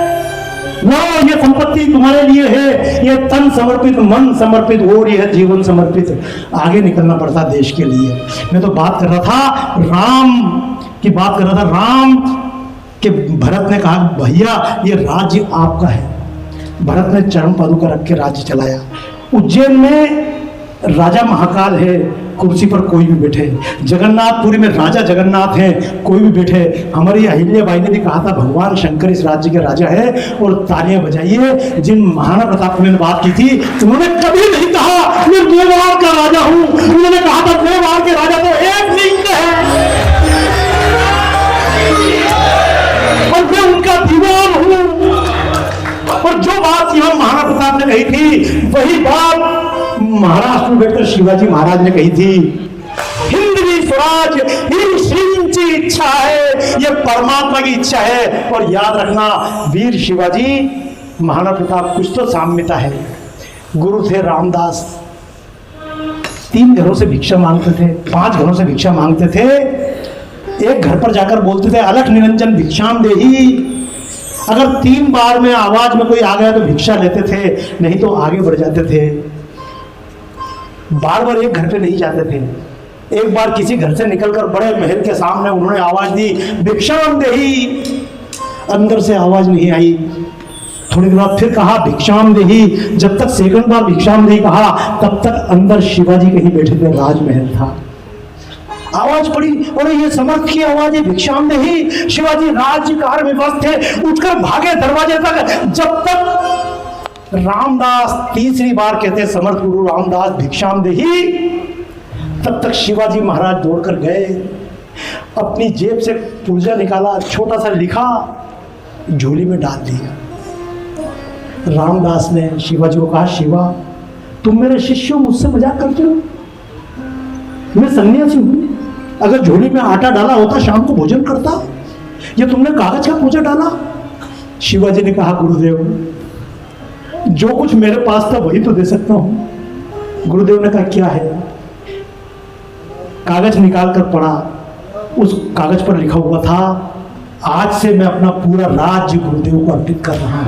ना ये संपत्ति तुम्हारे लिए है, ये तन समर्पित, मन समर्पित और ये जीवन समर्पित, आगे निकलना पड़ता देश के लिए। मैं तो बात कर रहा था राम की, बात कर रहा था राम के। भरत ने कहा भैया ये राज्य आपका है। भरत ने चरण पादुका रख के राज्य चलाया। उज्जैन में राजा महाकाल है, कुर्सी पर कोई भी बैठे। जगन्नाथपुरी में राजा जगन्नाथ हैं, कोई भी बैठे। हमारी अहिल्याबाई ने भी कहा था भगवान शंकर इस राज्य के राजा है। और तालियां बजाइए जिन महाराणा प्रताप ने बात की थी, उन्होंने कभी नहीं कहा मैं मेवाड़ का राजा हूं। उन्होंने कहा था मेवाड़ के राजा तो एक लिंग है और मैं उनका दीवान हूं। और जो बात यहाँ महाराणा प्रताप ने कही थी वही बात महाराष्ट्र में बैठकर शिवाजी महाराज ने कही थी। हिंदवी स्वराज ही श्रींची इच्छा है, ये परमात्मा की इच्छा है। और याद रखना वीर शिवाजी महाराणा प्रताप कुछ तो साम्यता है। गुरु थे रामदास, 3 घरों से भिक्षा मांगते थे, 5 घरों से भिक्षा मांगते थे। एक घर पर जाकर बोलते थे अलख निरंजन भिक्षाम देही। अगर 3 बार में आवाज में कोई आ गया तो भिक्षा लेते थे, नहीं तो आगे बढ़ जाते थे। बार बार एक घर पे नहीं जाते थे। एक बार किसी घर से निकलकर बड़े महल के सामने उन्होंने आवाज दी भिक्षाम देही। अंदर से आवाज नहीं आई। थोड़ी देर बाद फिर कहा भिक्षाम देही। जब तक सेकंड बार भिक्षाम देही कहा तब तक अंदर शिवाजी कहीं बैठे थे, राजमहल था। आवाज पड़ी और ये समर्थ की आवाज है भिक्षाम देही। शिवाजी राज्य कार्य में व्यस्त थे, उठकर भागे दरवाजे तक। जब तक रामदास तीसरी बार कहते समर्थ गुरु रामदास भिक्षाम देही, तब तक शिवाजी महाराज दौड़कर गए, अपनी जेब से पूजा निकाला, छोटा सा लिखा, झोली में डाल दिया। रामदास ने शिवाजी को कहा शिवा तुम मेरे शिष्य हो, मुझसे मजाक करते हो? मैं सन्यासी हूं। अगर झोली में आटा डाला होता शाम को भोजन करता, ये तुमने कागज का पूजा डाला। शिवाजी ने कहा गुरुदेव जो कुछ मेरे पास था वही तो दे सकता हूं। गुरुदेव ने कहा क्या है? कागज निकाल कर पढ़ा। उस कागज पर लिखा हुआ था आज से मैं अपना पूरा राज्य गुरुदेव को अर्पित कर रहा हूं।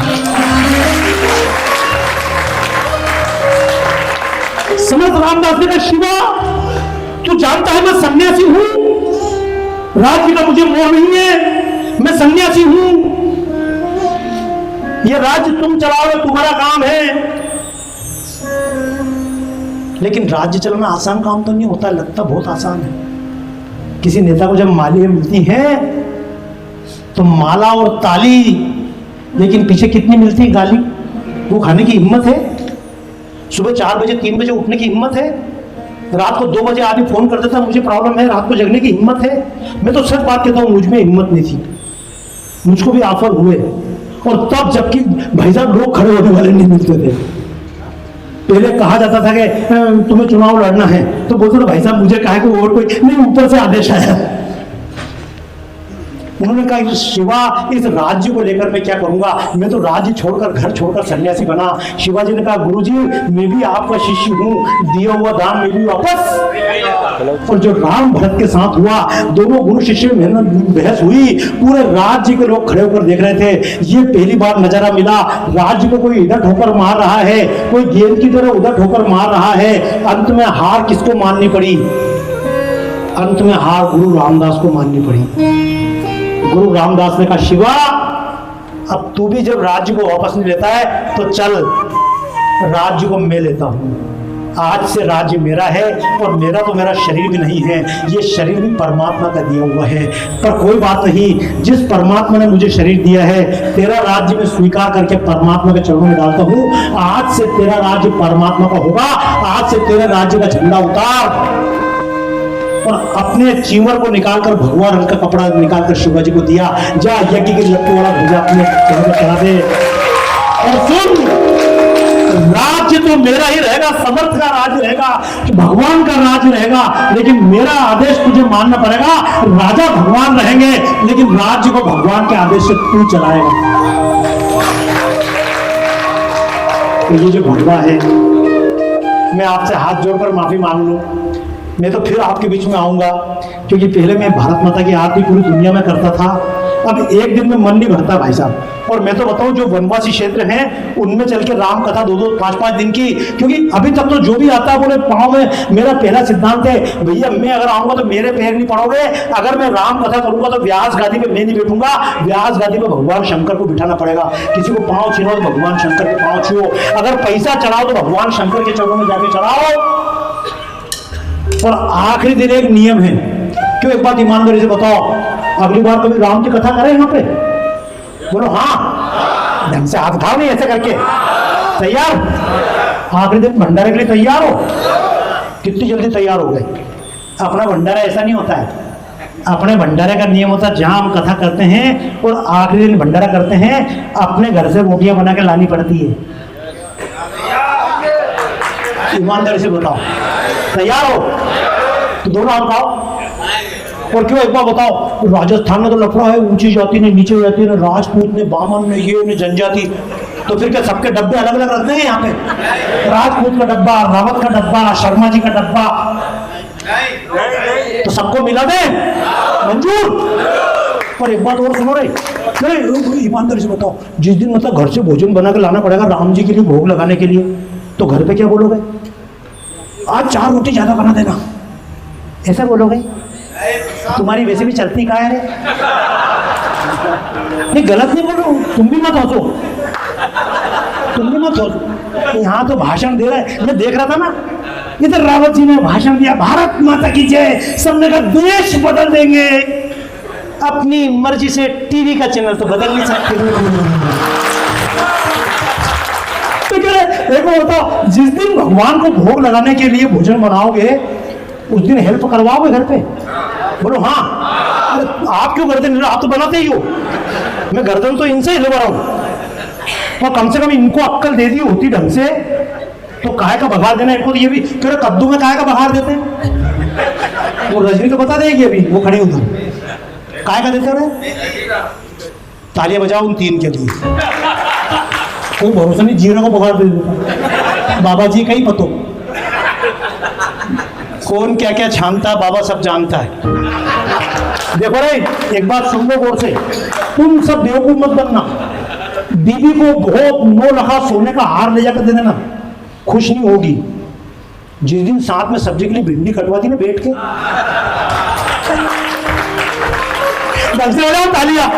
समर्थ रामदास ने कहा शिवा तू जानता है मैं सन्यासी हूं, राज्य का मुझे मोह नहीं है, मैं सन्यासी हूं। ये राज्य तुम चलाओ, तुम्हारा काम है। लेकिन राज्य चलाना आसान काम तो नहीं होता, लगता बहुत आसान है। किसी नेता को जब मालियां मिलती हैं तो माला और ताली, लेकिन पीछे कितनी मिलती है गाली? वो खाने की हिम्मत है? सुबह 4 बजे 3 बजे उठने की हिम्मत है? रात को 2 बजे आदमी फोन कर देता मुझे प्रॉब्लम है, रात को जगने की हिम्मत है? मैं तो सच बात कहता हूँ, मुझ में हिम्मत नहीं थी। मुझको भी ऑफर हुए और तब जबकि भाई साहब लोग खड़े होने वाले नहीं मिलते थे। पहले कहा जाता था कि तुम्हें चुनाव लड़ना है, तो बोलते थे भाई साहब मुझे कहा कि और कोई नहीं, ऊपर से आदेश आया। उन्होंने कहा शिवा इस राज्य को लेकर मैं क्या करूंगा? मैं तो राज्य छोड़कर घर छोड़कर सन्यासी बना। शिवाजी ने कहा गुरुजी मैं भी आपका शिष्य हूँ, दिया हुआ दान मैं भी वापस। और जो राम भरत के साथ हुआ, दोनों गुरु शिष्य में बहस हुई, पूरे राज्य के लोग खड़े होकर देख रहे थे। ये पहली बार नजारा मिला, राज्य को कोई इधर ठोकर मार रहा है, कोई गेंद की तरह उधर ठोकर मार रहा है। अंत में हार किसको माननी पड़ी? अंत में हार गुरु रामदास को माननी पड़ी। गुरु रामदास ने कहा शिवा अब तू भी जब राज्य को वापस नहीं लेता है तो चल, राज्य को मैं लेता हूं। आज से राज्य मेरा है, और मेरा तो मेरा शरीर भी नहीं है, ये शरीर भी परमात्मा का दिया हुआ है। पर कोई बात नहीं, जिस परमात्मा ने मुझे शरीर दिया है, तेरा राज्य में स्वीकार करके परमात्मा के चरणों में डालता हूं। आज से तेरा राज्य परमात्मा का होगा, आज से तेरे राज्य का झंडा उतार। और अपने चीवर को निकालकर भगवा रंग का कपड़ा निकालकर शिवाजी को दिया, जा यज्ञ के लट्टू वाला भेजा अपने चढ़ा दे। और सुन, राज्य तो मेरा ही रहेगा, समर्थ का राज्य रहेगा, भगवान का राज्य रहेगा, लेकिन मेरा आदेश तुझे मानना पड़ेगा। राजा भगवान रहेंगे, लेकिन राज्य को भगवान के आदेश से तू चलाएगा। तो ये जो भगवा है, मैं आपसे हाथ जोड़कर माफी मांग लूं। मैं तो फिर आपके बीच में आऊंगा, क्योंकि पहले मैं भारत माता की आरती पूरी दुनिया में करता था, अब एक दिन में मन नहीं भरता भाई साहब। और मैं तो बताऊं जो वनवासी क्षेत्र हैं उनमें चल के राम कथा 2-2 5-5 दिन की, क्योंकि अभी तक तो जो भी आता है बोले पाँव में, मेरा पहला सिद्धांत है भैया मैं अगर आऊंगा तो मेरे पैर नहीं पड़ोगे। अगर मैं राम कथा करूंगा तो व्यास गादी पे मैं नहीं बैठूंगा, व्यास गादी पे भगवान शंकर को बिठाना पड़ेगा। किसी को पाँव छीनो तो भगवान शंकर के पाँव छुओ, अगर पैसा चढ़ाओ तो भगवान शंकर के चरणों में जाके चढ़ाओ। और आखिरी दिन एक नियम है, क्यों एक बात ईमानदारी से बताओ, अगली बार कभी राम की कथा करें यहाँ पे? बोलो हाँ, ढंग से हाथ उठाओ नहीं ऐसे करके। तैयार? आखिरी दिन भंडारे के लिए तैयार हो? कितनी जल्दी तैयार हो गए? अपना भंडारा ऐसा नहीं होता है, अपने भंडारे का नियम होता है, जहाँ हम कथा करते हैं और आखिरी दिन भंडारा करते हैं, अपने घर से रोटियां बना के लानी पड़ती है। ईमानदारी से बताओ, तैयार हो तो दोनों हाथ उठाओ। और क्यों, एक बार बताओ, राजस्थान में तो लफड़ा है, ऊंची जाति ने, नीचे जाति ने, राजपूत ने, बामन ने, ये ने, जनजाति, तो फिर क्या सबके डब्बे अलग अलग रख देंगे यहाँ पे? राजपूत का डब्बा, रावत का डब्बा, शर्मा जी का डब्बा, तो सबको मिला दे, मंजूर? पर एक बात और सुनो रे, नहीं ईमानदारी से बताओ, जिस दिन मतलब घर से भोजन बना के लाना पड़ेगा राम जी के लिए भोग लगाने के लिए, तो घर पे क्या बोलोगे? आज 4 रोटी ज्यादा बना देना, ऐसा बोलोगे? तुम्हारी वैसे भी चलती कहाँ है रे? नहीं गलत नहीं बोल रहा हूँ, तुम भी मत हंसो, तुम भी मत हंसो। यहाँ तो भाषण दे रहा है, मैं देख रहा था ना, इधर रावत जी ने भाषण दिया, भारत माता की जय, सबने कहा देश बदल देंगे, अपनी मर्जी से टीवी का चैनल तो बदल नहीं सकते। तो कह रहे देखो बताओ, जिस दिन भगवान को भोग लगाने के लिए भोजन बनाओगे उस दिन हेल्प करवाओगे घर पे? बोलो हाँ। अरे आप क्यों करते नहीं, आप तो बनाते ही हो। मैं गर्दन तो इनसे ही लगा रहा हूं, और कम से कम इनको अक्कल दे दी होती ढंग से तो काहे का बघार देना इनको। ये भी कह रहे कद्दू में काहे का बघार देते हैं? वो रजनी तो बता देगी अभी, वो खड़ी उधर, काहे का देते रहे? तालियां बजाओ उन 3 के लिए। कोई भरोसा नहीं, जीरो को बघार दे देता। बाबा जी का ही पतो, कौन क्या क्या छानता है बाबा सब जानता है। देखो रे, एक बात सुन लो गौर से, तुम सब बेवकूफ मत बनना। बीबी को बहुत 9 लाख सोने का हार ले जाकर दे देना, खुश नहीं होगी। जिस दिन साथ में सब्जी के लिए भिंडी कटवाती ना बैठ के, तालियां।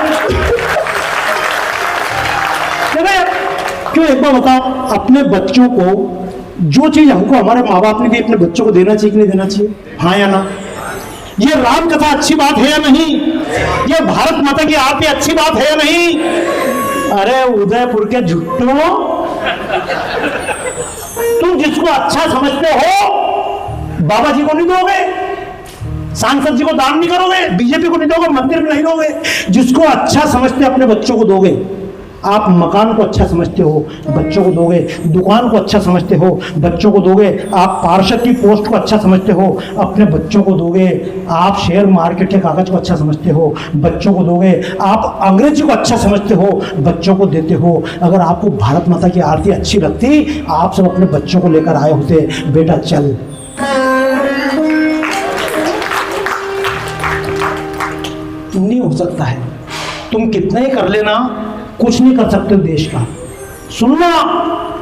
क्यों, एक बार बताओ, अपने बच्चों को जो चीज हमको हमारे माँ बाप ने दी अपने बच्चों को देना चाहिए कि नहीं देना चाहिए? हाँ या ना? ये राम कथा अच्छी बात है या नहीं? ये भारत माता की आरती अच्छी बात है या नहीं? अरे उदयपुर के झुट्टो, तुम जिसको अच्छा समझते हो बाबा जी को नहीं दोगे, सांसद जी को दान नहीं करोगे, बीजेपी को नहीं दोगे, मंदिर में नहीं दोगे। जिसको अच्छा समझते अपने बच्चों को दोगे। आप मकान को अच्छा समझते हो, बच्चों को दोगे। दुकान को अच्छा समझते हो, बच्चों को दोगे। आप पार्षद की पोस्ट को अच्छा समझते हो, अपने बच्चों को दोगे। आप शेयर मार्केट के कागज को अच्छा समझते हो, बच्चों को दोगे। आप अंग्रेजी को अच्छा समझते हो, बच्चों को देते हो। अगर आपको भारत माता की आरती अच्छी लगती, आप सब अपने बच्चों को लेकर आए होते, बेटा चल। नहीं हो सकता है, तुम कितना ही कर लेना, कुछ नहीं कर सकते देश का। सुनना,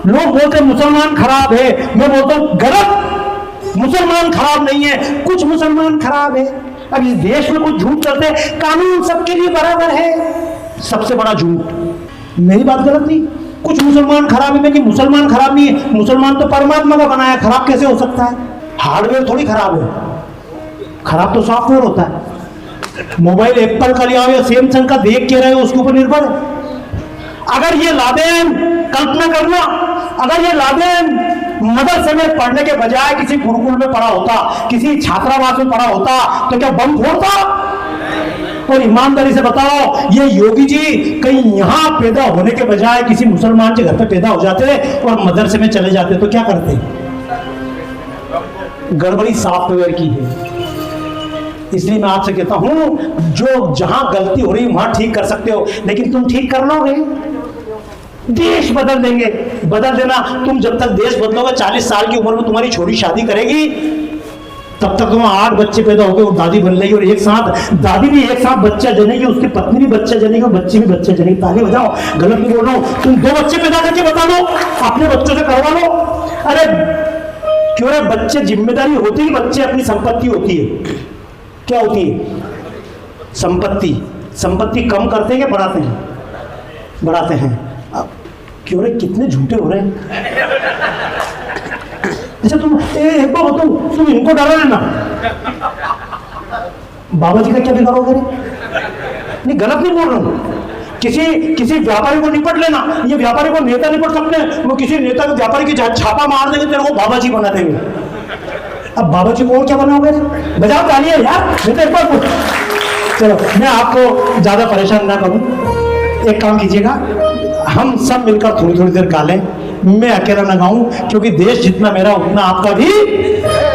लोग बोलते मुसलमान खराब है, मैं बोलता हूं गलत, मुसलमान खराब नहीं है, कुछ मुसलमान खराब है। अब इस देश में कुछ झूठ करते हैं, कानून सबके लिए बराबर है, सबसे बड़ा झूठ। मेरी बात गलत नहीं, कुछ मुसलमान खराब है, मैं कि मुसलमान खराब नहीं है, मुसलमान तो परमात्मा का बनाया, खराब कैसे हो सकता है? हार्डवेयर थोड़ी खराब है, खराब तो सॉफ्टवेयर होता है। मोबाइल एप्पल का लिया हो या सैमसंग का, देख के रहे हो उसके ऊपर निर्भर है। अगर ये लादेन, कल्पना करना, अगर ये लादेन मदरसे में पढ़ने के बजाय किसी गुरुकुल में पढ़ा होता, किसी छात्रावास में पढ़ा होता, तो क्या बम फोड़ता? और ईमानदारी से बताओ, ये योगी जी कहीं यहां पैदा होने के बजाय किसी मुसलमान के घर पे पैदा हो जाते और मदरसे में चले जाते तो क्या करते? गड़बड़ी सॉफ्टवेयर की है। इसलिए मैं आपसे कहता हूं, जो जहां गलती हो रही है वहां ठीक कर सकते हो, लेकिन तुम ठीक कर लोगे, देश बदल देंगे। बदल देना, तुम जब तक देश बदलोगे, 40 साल की उम्र में तुम्हारी छोरी शादी करेगी, तब तक तुम 8 बच्चे पैदा हो गए और दादी बन रही, और एक साथ दादी भी एक साथ बच्चा जनेगी, उसकी पत्नी भी बच्चा जनेगी और बच्ची भी बच्चा जनेगी। ताली बजाओ, गलत नहीं बोल रहा हूं। तुम 2 बच्चे पैदा करके बता दो, अपने बच्चों से करवा लो। अरे क्यों है, बच्चे जिम्मेदारी होती है, बच्चे अपनी संपत्ति होती है। क्या होती है? संपत्ति। संपत्ति कम करते हैं या बढ़ाते हैं? बढ़ाते हैं। अब क्यों रे, कितने झूठे हो रहे हैं। अच्छा तुम एक बार बताओ, तुम इनको डरा लेना, बाबा जी का क्या बिगाड़ोगे? नहीं गलत नहीं बोल रहा हूं। किसी व्यापारी को निपट लेना, ये व्यापारी को नेता निपट सकते हैं, वो किसी नेता को व्यापारी की छापा मार देंगे, तेरे को बाबा जी बना देंगे। अब बाबा जी को और क्या बनाओगे? बजाओ तालियां यार, नहीं तो एक बार चलो मैं आपको ज्यादा परेशान ना करूं, एक काम कीजिएगा, हम सब मिलकर थोड़ी थोड़ी देर गा लें, मैं अकेला ना गाऊं, क्योंकि देश जितना मेरा उतना आपका भी।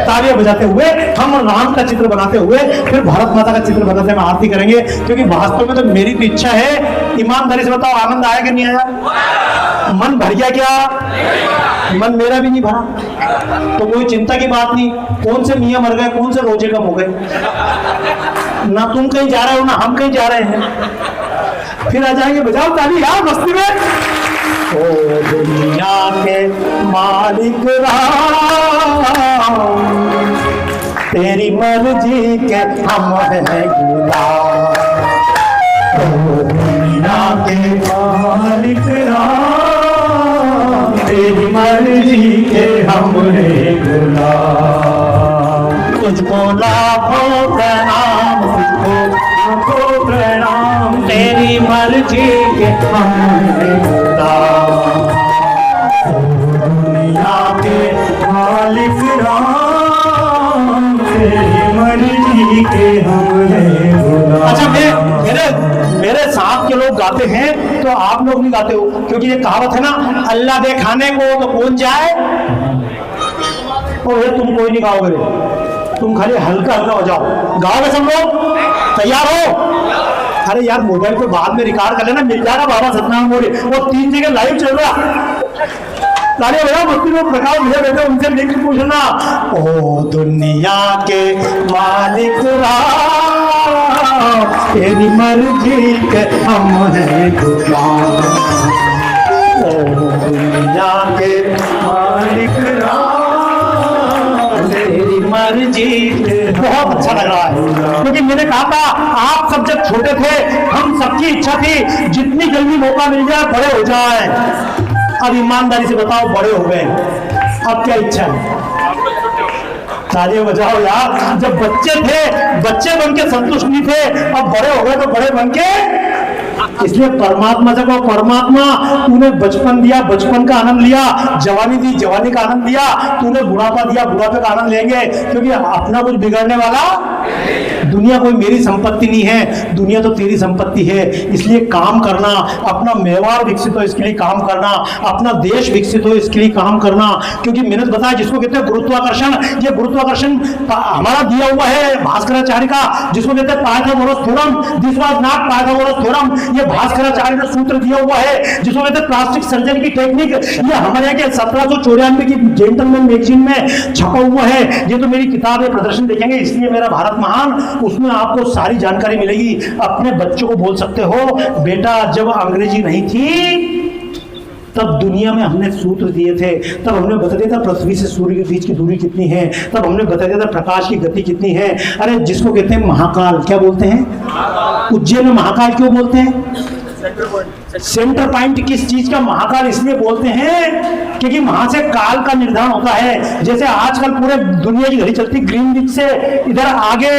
तालियां बजाते हुए हम राम का चित्र बनाते हुए फिर भारत माता का चित्र बनाते हुए आरती करेंगे, क्योंकि वास्तव में तो मेरी तो इच्छा है। ईमानदारी से बताओ, आनंद आया कि नहीं आया? मन भर गया क्या? मन मेरा भी नहीं भरा, तो कोई चिंता की बात नहीं। कौन से मियां मर गए, कौन से रोजे कम हो गए, ना तुम कहीं जा रहे हो ना हम कहीं जा रहे हैं। फिर आ जाएंगे, बजाओ ताली यार मस्ती में। ओ दुनिया के मालिक राम, तेरी मर्जी के हम हैं गुलाम। ओ दुनिया के मालिक राम, तेरी मर्जी के हम हैं गुलाम। तुझको लाखों प्रणाम, तुझको लाखों प्रणाम, तेरी मर्जी के हम हैं गुलाम। दुनिया के मालिक राम, तेरी मर्जी के हम हैं गुलाम। अच्छा, मेरे साथ के लोग गाते हैं तो आप लोग भी गाते हो, क्योंकि ये कहावत है ना, अल्लाह दे खाने को तो कौन जाए। और ये तुम कोई नहीं गाओगे, तुम खाली हल्का हल्का बजाओ, गाओगे सब लोग? तैयार हो? अरे यार मोबाइल पे बाद में रिकॉर्ड कर लेना, मिल जाएगा बाबा सतनाम मोरे, वो 3 जगह लाइव चल रहा। तालियां बजाओ मस्ती में, प्रकाश भैया बैठे उनसे लिंक पूछना। ओ दुनिया के मालिक राम, तेरी मर्जी के हम हैं गुलाम। ओ दुनिया के मालिक राम, तेरी मर्जी के। बहुत अच्छा लग रहा है, क्योंकि मैंने कहा था आप सब जब छोटे थे, हम सबकी इच्छा थी जितनी जल्दी मौका मिल जाए बड़े हो जाए। अब ईमानदारी से बताओ, बड़े हो गए, अब क्या इच्छा है? तालियां बजाओ यार। जब बच्चे थे, बच्चे बन के संतुष्ट नहीं थे, अब बड़े हो गए तो बड़े बन के। इसलिए परमात्मा से कहो, परमात्मा तूने बचपन दिया, बचपन का आनंद लिया, जवानी दी, जवानी का आनंद लिया, तूने बुढ़ापा दिया, बुढ़ापे का आनंद लेंगे, क्योंकि अपना कुछ बिगड़ने वाला। दुनिया कोई मेरी संपत्ति नहीं है, दुनिया तो तेरी संपत्ति है। इसलिए काम करना, अपना मेवाड़ विकसित हो इसके लिए काम करना, अपना देश विकसित हो इसके लिए काम करना। क्योंकि मैंने बताया जिसको कहते हैं गुरुत्वाकर्षण, ये गुरुत्वाकर्षण हमारा दिया हुआ है भास्कराचार्य का, जिसको कहते हैं Pythagoras theorem. This was not Pythagoras theorem, ये भास्कराचार्य ने सूत्र दिया हुआ है, जिसको कहते हैं प्लास्टिक सर्जरी की टेक्निक। ये हमारे यहाँ के 1794 की जेंटलमैन मैगजीन में छपा हुआ है। ये तो मेरी किताब है, प्रदर्शन देखेंगे, इसलिए मेरा भारत महान, उसमें आपको सारी जानकारी मिलेगी। अपने बच्चों को बोल सकते हो, बेटा जब अंग्रेजी नहीं थी तब दुनिया में हमने सूत्र दिए थे, तब हमने बता दिया था पृथ्वी से सूर्य के बीच की दूरी कितनी है, तब हमने बता दिया था प्रकाश की गति कितनी है। अरे जिसको कहते हैं महाकाल, क्या बोलते हैं? उज्जैन में महाकाल क्यों बोलते हैं? सेंटर पॉइंट किस चीज का महाकाल इसलिए बोलते हैं क्योंकि वहां से काल का निर्धारण होता है। जैसे आजकल पूरे दुनिया की घड़ी चलती ग्रीनविच से, इधर आगे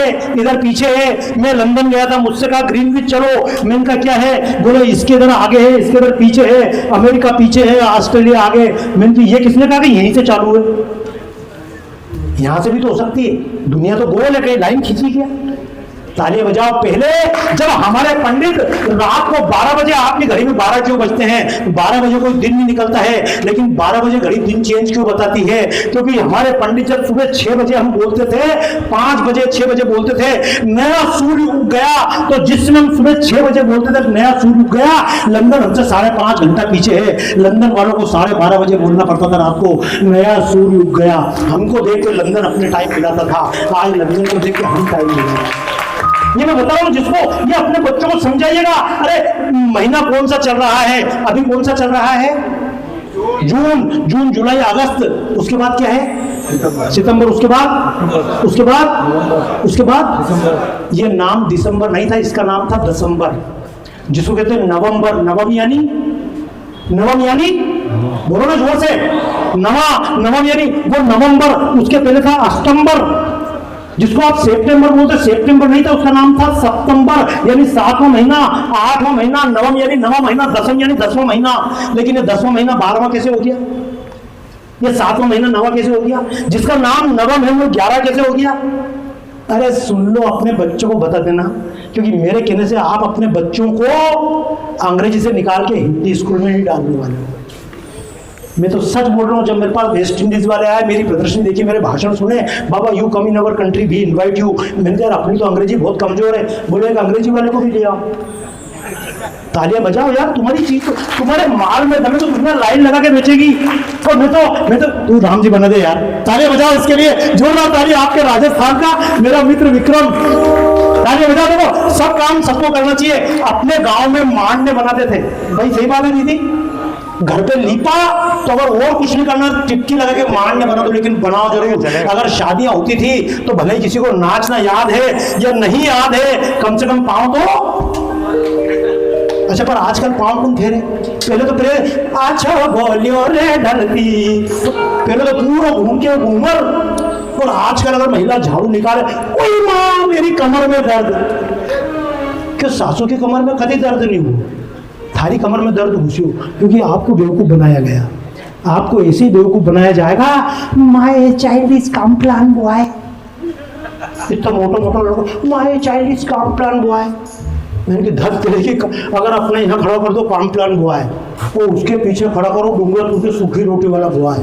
इधर पीछे है। मैं लंदन गया था, मुझसे कहा ग्रीनविच चलो, मैंने कहा क्या है, बोले इसके इधर आगे है, इसके इधर पीछे है, अमेरिका पीछे है, ऑस्ट्रेलिया आगे। मैंने कहा ये किसने कहा कि यहीं से चालू है? यहां से भी तो हो सकती है, दुनिया तो गोल है, कहीं लाइन खींची क्या? तालियां बजाओ। पहले जब हमारे पंडित रात को 12 बजे, आपकी घड़ी में 12 क्यों बजते हैं? 12 बजे कोई दिन नहीं निकलता है, लेकिन 12 बजे घड़ी दिन चेंज क्यों बताती है? क्योंकि हमारे पंडित जब सुबह 6 बजे हम बोलते थे, 5 बजे 6 बजे बोलते थे, नया सूर्य उग गया। तो जिस समय हम सुबह 6 बजे बोलते थे नया सूर्य उग गया, लंदन हमसे 5.5 घंटा पीछे है। लंदन वालों को 12:30 बजे बोलना पड़ता था रात को, नया सूर्य उग गया। हमको देख के लंदन अपने टाइम मिलाता था, आज लंदन को देख के हम टाइम मिला। ये मैं बता रहा हूं जिसको, ये अपने बच्चों को समझाइएगा। अरे महीना कौन सा चल रहा है, अभी कौन सा चल रहा है? जून, जुलाई, अगस्त, उसके बाद क्या है? सितंबर, उसके बाद ये नाम दिसंबर नहीं था, इसका नाम था दिसंबर, जिसको कहते हैं नवंबर। नवम यानी बोलो ना जोर से, नवम यानी वो नवंबर। उसके पहले था अक्टूबर, जिसको आप सितंबर बोलते, सितंबर नहीं था, उसका नाम था सितंबर, यानी 7वां महीना, 8वां महीना। नवम यानी 9वां महीना, दसम यानी 10वां महीना। लेकिन ये 10वां महीना 12वां कैसे हो गया? ये 7वां महीना 9वां कैसे हो गया? जिसका नाम नवम है वो 11 कैसे हो गया? अरे सुन लो, अपने बच्चों को बता देना क्योंकि मेरे कहने से आप अपने बच्चों को अंग्रेजी से निकाल के हिंदी स्कूल में नहीं डालने वाले हो। मैं तो सच बोल रहा हूँ। जब मेरे पास वेस्ट इंडीज वाले आए, मेरी प्रदर्शनी देखी, मेरे भाषण सुने, बाबा you come in our country, we invite you. मैंने कहा अपनी तो अंग्रेजी बहुत कमजोर है। बोले एक अंग्रेजी वाले को भी ले आओ। तालियां बजाओ यार, तुम्हारी चीज तो, तुम्हारे माल में दम है तो दुनिया लाइन लगा के बेचेगी। और मैं तो तू राम जी बना दे यार। तालियां बजाओ इसके लिए, जोरदार ताली आपके राजस्थान का मेरा मित्र विक्रम। तालियां बजाओ। देखो सब काम सबको करना चाहिए। अपने गांव में मांडने बनाते थे भाई, सही बात है दीदी। घर पे लीपा तो अगर और कुछ नहीं करना, टिक्की लगा के मांडने बना दो, लेकिन बनाओ जरूर। अगर शादियां होती थी तो भले ही किसी को नाचना याद है या नहीं याद है, कम से कम पाँव तो। अच्छा पर आजकल पाँव कौन फेरे? पहले अच्छा बोलियो रे ढलती, पहले तो पूरा घूम के घूमर। और आजकल अगर महिला झाड़ू निकाले, ओए माँ मेरी कमर में दर्द। क्यों सासू की कमर में कभी दर्द नहीं हुआ, थारी कमर में दर्द घुसी हो, क्योंकि आपको बेवकूफ बनाया गया। आपको ऐसे ही बेवकूफ बनाया जाएगा, my child is Complan boy. इतना मोटा लड़का, my child is Complan boy. मैंने धर तरीके अगर अपने यहाँ खड़ा कर दो कॉम्प्लान बॉय, वो उसके पीछे खड़ा करो डूंगा टूटे सूखी रोटी वाला बॉय।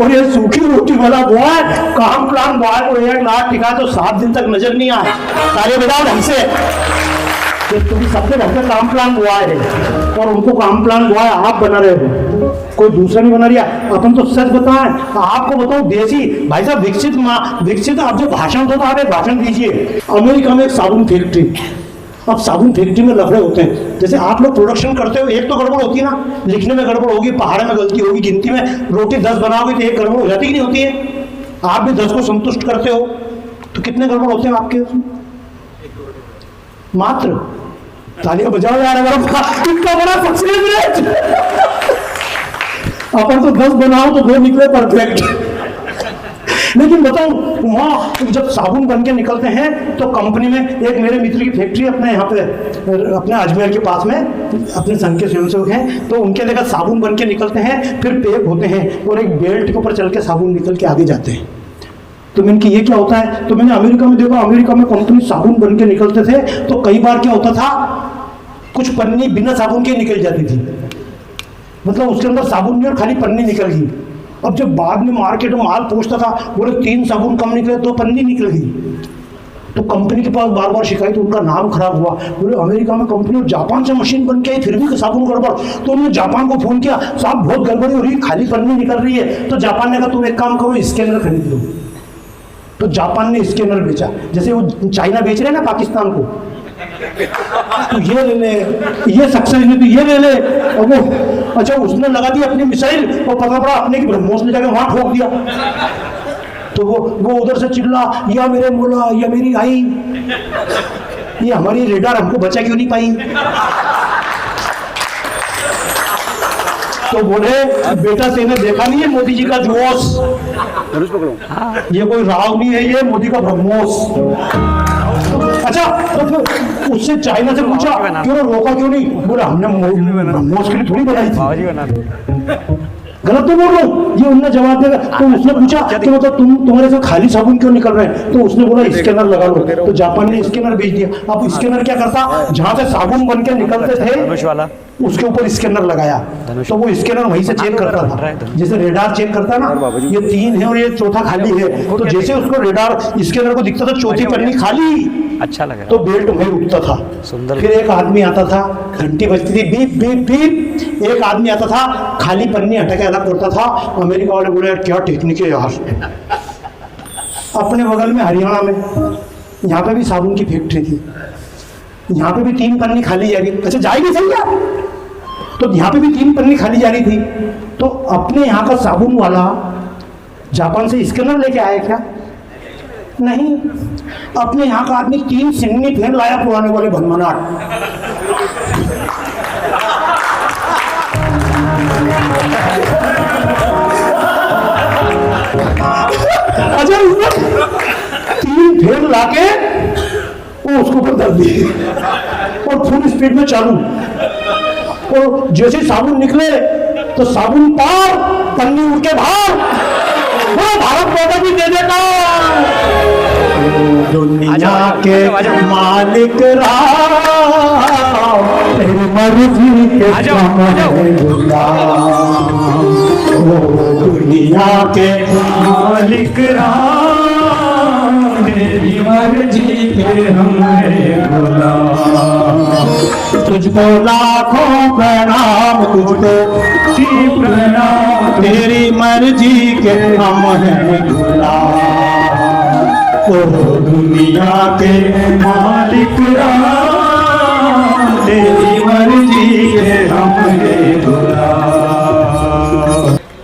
और ये सूखी रोटी वाला बॉय कॉम्प्लान बॉय को 1 लाख टिका तो 7 दिन तक नजर नहीं आए। ताली बजाओ ढंग से। क्योंकि सबसे ढंग से कॉम्प्लान बॉय है और उनको कॉम्प्लान बॉय आप बना रहे हो, कोई दूसरा नहीं बना रहा। अपन तो सच बताएं, आपको बताओ देसी भाई साहब विकसित आप जो भाषण दो तो आप एक भाषण दीजिए। अमेरिका में एक साबुन फैक्ट्री, अब साबुन फैक्ट्री में लफड़े होते हैं। जैसे आप लोग प्रोडक्शन करते हो, एक तो गड़बड़ होती है ना, लिखने में गड़बड़ होगी, पहाड़े में गलती होगी, गिनती में रोटी 10 बनाओगे तो एक गड़बड़ हो जाती कि नहीं होती है? आप भी 10 को संतुष्ट करते हो तो कितने गड़बड़ होते हैं आपके उसमें? मात्र। तालियां बजाओ यार, इतना बड़ा सक्सेस। अपन तो 10 बनाओ तो 2 निकले परफेक्ट। लेकिन बताओ वहाँ जब साबुन बन के निकलते हैं तो कंपनी में एक मेरे मित्र की फैक्ट्री अपने यहाँ पे अपने अजमेर के पास में अपने संघ के स्वयंसेवक हैं, तो उनके देखा साबुन बन के निकलते हैं, फिर पैक होते हैं और एक बेल्ट के ऊपर चल के साबुन निकल के आगे जाते हैं। तो मैंने कि ये क्या होता है? तो मैंने अमेरिका में देखा, अमेरिका में कंपनी साबुन बन के निकलते थे तो कई बार क्या होता था, कुछ पन्नी बिना साबुन के निकल जाती थी, मतलब उसके अंदर साबुन नहीं और खाली पन्नी निकल गई। अब जब बाद में मार्केट में माल पहुंचता था, बोले 3 साबुन कम निकले, 2 पन्नी निकल गई। तो कंपनी के पास बार बार शिकायत, उनका नाम खराब हुआ। बोले अमेरिका में कंपनी और जापान से मशीन बन के आई फिर भी साबुन गड़बड़। तो उन्होंने जापान को फोन किया, साहब बहुत गड़बड़ी हो रही है, खाली पन्नी निकल रही है। तो जापान ने कहा तुम एक काम करो, स्कैनर खरीद लो। तो जापान ने स्कैनर बेचा, जैसे वो चाइना बेच रहे हैं ना पाकिस्तान को, तो ये ले ले, ये सक्सेस नहीं तो ये ले ले। और वो अच्छा उसने लगा दी अपनी मिसाइल और पता पड़ा अपने की ब्रह्मोस ने जाके वहां ठोक दिया। तो वो उधर से चिल्ला, या मेरे मोला या मेरी आई, ये हमारी रेडार हमको बचा क्यों नहीं पाई। तो बोले बेटा तेने देखा नहीं है मोदी जी का जोश, ये कोई राव नहीं है, ये मोदी का ब्रह्मोस। अच्छा तो फिर उससे चाइना से पूछा क्यों रोका क्यों नहीं? बोला हमने ब्रह्मोस के लिए थोड़ी बनाई थी। गलत तो बोल रहा हूँ, ये उन्होंने जवाब देगा। तो उसने पूछा कि मतलब तुम्हारे से खाली साबुन क्यों निकल रहे हैं? तो उसने बोला स्कैनर लगा लो। तो जापान ने स्कैनर भेज दिया। अब स्कैनर क्या करता, जहाँ से साबुन बन के निकलते थे उसके ऊपर स्कैनर लगाया, तो वो स्कैनर वहीं से चेक करता था, जैसे रेडार चेक करता है ना, ये 3 है और ये चौथा खाली है। तो जैसे उसको रेडार स्कैनर को दिखता था चौथी पन्नी खाली, अच्छा लगा तो बेल्ट वहीं रुकता था। फिर एक आदमी आता था, घंटी बजती थी, बीप बीप बीप, एक आदमी आता था, खाली पन्नी हटा के अलग करता था। अमेरिका वाले बोले क्या टेक्निक है यार। अपने बगल में हरियाणा में यहाँ पे भी साबुन की फैक्ट्री थी, यहाँ पे भी 3 पन्नी खाली जा रही। अच्छा जाएगी सही है, तो यहाँ पे भी 3 पन्नी खाली जा रही थी। तो अपने यहाँ का साबुन वाला जापान से स्कैनर लेके आया क्या? नहीं, अपने यहाँ का आदमी 3 सिन्नी फेन लाया पुराने वाले भनमनाट। अच्छा 3 फेन लाके वो उसको ऊपर धर दिए और फुल स्पीड में चालू। और जैसे साबुन निकले तो साबुन पार, पन्नी उड़ के बाहर। वो भारत माता की जय जयकार। दुनिया के मालिक राम, तेरी मर्जी के काम है गुलाम। ओ दुनिया के मालिक राम, तेरी मर्जी पे हम है गुलाम। तुझको लाखों प्रणाम, तुझको प्रणाम, तेरी मर्जी के हम हैं गुलाम। ओ दुनिया के मालिक राम, तेरी मर्जी पे हम है गुलाम।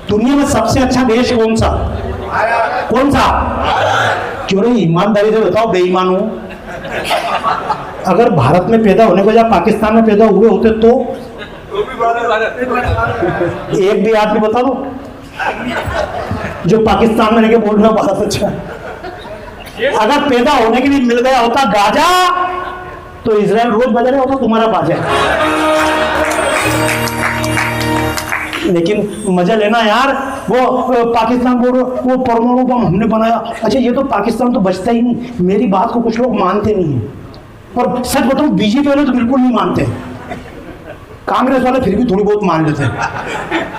दुनिया में सबसे अच्छा देश कौन सा? कौन सा? क्यों नहीं? ईमानदारी से बताओ, बेईमान हो। अगर भारत में पैदा होने को या पाकिस्तान में पैदा हुए होते तो एक भी आदमी बता दो जो पाकिस्तान में रहकर बोल रहा भारत अच्छा है। अगर पैदा होने के लिए मिल गया होता गाजा, तो इजराइल रोज बजा रहा होता तुम्हारा बाजा। लेकिन मजा लेना यार, वो पाकिस्तान बोल रहे वो परमाणु बम हमने बनाया। अच्छा, ये तो पाकिस्तान तो बचता ही नहीं। मेरी बात को कुछ लोग मानते नहीं है, और सच बताऊं बीजेपी वाले तो बिल्कुल नहीं मानते। कांग्रेस वाले फिर भी थोड़ी बहुत मान लेते हैं।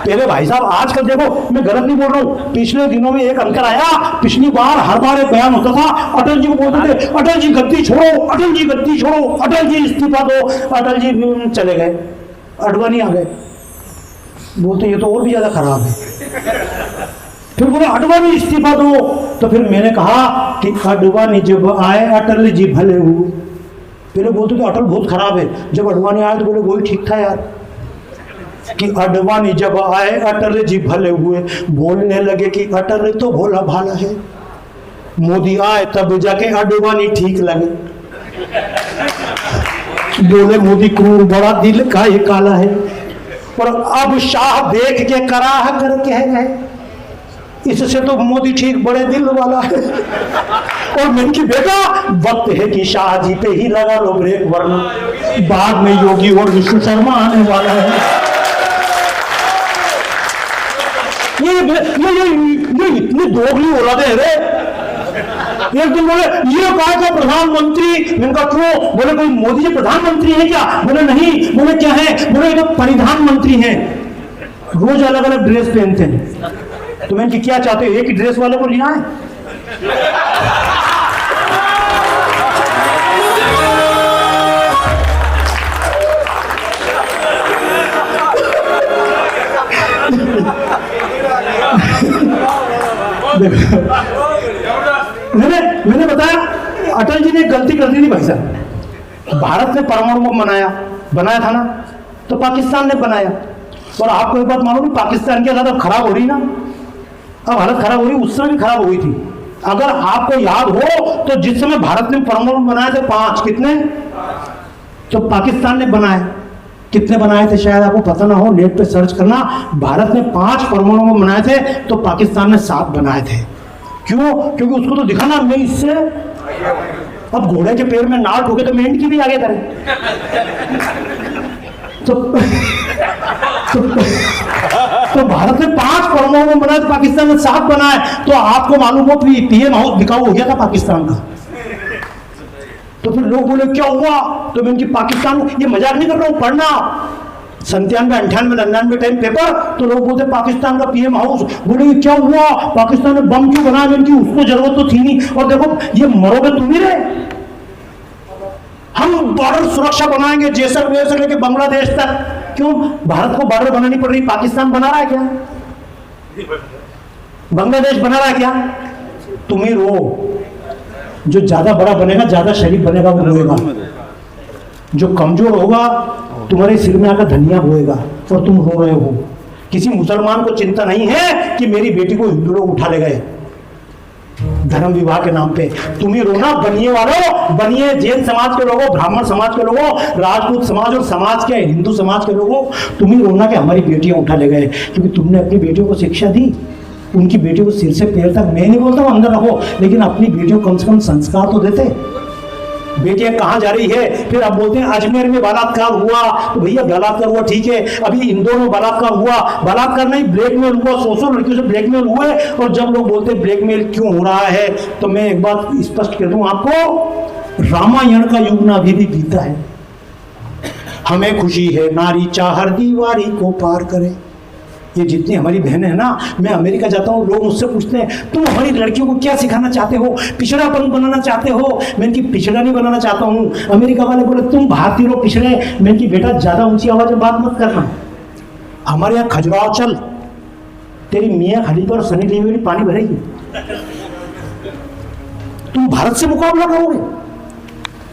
पहले भाई साहब आजकल देखो, मैं गलत नहीं बोल रहा हूँ, पिछले दिनों में एक अंकर आया। पिछली बार हर बार एक बयान होता था, अटल जी को बोलते थे अटल जी गद्दी छोड़ो, अटल जी गद्दी छोड़ो, अटल जी इस्तीफा दो। अटल जी चले गए, अडवाणी आ गए, बोलते ये तो और भी ज्यादा खराब है। फिर बोले अडवाणी इस्तीफा दो। तो फिर मैंने कहा कि अडवाणी जब आए अटल जी भले हुए। पहले बोलते थे अटल बहुत खराब है, जब अडवाणी आए तो बोले वही ठीक था यार। कि अडवाणी जब आए अटल जी भले हुए, बोलने लगे कि अटल तो भोला भाला है। मोदी आए तब जाके अडवाणी ठीक लगे। बोले मोदी क्रूर बड़ा दिल का ये काला है। और अब शाह देख के कराह कर कह गए, इससे तो मोदी ठीक बड़े दिल वाला है। और मैंने की बेटा वक्त है कि शाह जी पे ही लगा लो ब्रेक, वरना बाद में योगी और विष्णु शर्मा आने वाला है। ये इतनी दोगली औलादे रे। एक दिन बोले ये कहा था प्रधानमंत्री, मैंने कहा क्यों? बोले कोई मोदी जी प्रधानमंत्री है क्या? बोले नहीं। बोले क्या है? बोले तो परिधान मंत्री हैं, रोज अलग अलग ड्रेस पहनते हैं। तो मैंने कि क्या चाहते हो, एक ही ड्रेस वाले को लिया है? मैंने बताया अटल जी ने गलती कर दी थी भाई साहब। भारत ने परमाणु बम बनाया था ना, तो पाकिस्तान ने बनाया। और आपको एक बात मालूम, पाकिस्तान की हालत अब खराब हो रही ना, अब हालत खराब हो रही, उस समय भी खराब हो गई थी। अगर आपको याद हो तो जिस समय भारत ने परमाणु बनाए थे 5, कितने तो पाकिस्तान ने बनाए, कितने बनाए थे शायद आपको पता ना हो, नेट पे सर्च करना। भारत ने 5 परमाणु बम बनाए थे, तो पाकिस्तान ने 7 बनाए थे। क्यों? क्योंकि उसको तो दिखाना मैं इससे, अब घोड़े के पैर में नाट हो गए तो मेंढक की भी आगे करें। तो भारत ने 5 परमाणु बम बनाए, तो पाकिस्तान ने 7 बनाए। तो आपको मालूम हो पीएम हाउस बिकाऊ हो गया था पाकिस्तान का। तो फिर लोग बोले क्या हुआ? तो मैं उनकी पाकिस्तान, ये मजाक नहीं कर रहा हूँ, पढ़ना 97, 98, 99 टाइम पेपर। तो लोग बोलते पाकिस्तान का पीएम हाउस, बोले क्या हुआ? पाकिस्तान ने बम क्यों बनाया? मैंने की उसको जरूरत तो थी नहीं। और देखो ये मरोगे तुम ही रहे। हम बॉर्डर सुरक्षा बनाएंगे जैसलमेर से लेके बांग्लादेश तक। क्यों भारत को बॉर्डर बनानी पड़ रही? पाकिस्तान बना रहा है क्या? बांग्लादेश बना रहा है क्या? तुम ही रो। जो ज्यादा बड़ा बनेगा, ज्यादा शरीफ बनेगा, वो रोएगा। जो कमजोर होगा तुम्हारे सिर में आकर धनिया बोएगा और तुम रो रहे हो। किसी मुसलमान को चिंता नहीं है कि मेरी बेटी को हिंदू लोग उठा ले गए धर्म विवाह के नाम पे। तुम ही रोना, बनिए वालों, बनिए जैन समाज के लोगों, ब्राह्मण समाज के लोगों, राजपूत समाज और समाज के हिंदू समाज के लोगों, तुम ही रोना कि हमारी बेटियां उठा ले गए। क्योंकि तुमने अपनी बेटियों को शिक्षा दी, उनकी बेटियों को सिर से पैर तक, मैं नहीं बोलता हूँ अंदर रखो, लेकिन अपनी बेटियों को कम से कम संस्कार तो देते। बेटियां कहाँ जा रही है, फिर आप बोलते हैं अजमेर में बलात्कार हुआ, तो भैया बलात्कार हुआ ठीक है, अभी इंदौर में बलात्कार हुआ, बलात्कार नहीं ब्लैकमेल हुआ, 100 लड़कियों से ब्लैकमेल हुए। और जब लोग बोलते हैं ब्लैकमेल क्यों हो रहा है, तो मैं एक बात स्पष्ट कर दूं आपको, रामायण का युग ना अभी भी बीता है। हमें खुशी है नारी चाहर दीवारी को पार करे। ये जितनी हमारी बहनें हैं ना, मैं अमेरिका जाता हूँ, लोग मुझसे पूछते हैं तुम हमारी लड़कियों को क्या सिखाना चाहते हो, पिछड़ापन बनाना चाहते हो? मैं इनकी पिछड़ा नहीं बनाना चाहता हूँ। अमेरिका वाले बोले तुम भारतीय लोग पिछड़े, मैं इनकी बेटा ज़्यादा ऊंची आवाज़ में बात मत करना। हमारे यहाँ खजुराहो चल, तेरी मियाँ खलीफा और सनी लियोनी में पानी भरेगी, तुम भारत से मुकाबला करोगे।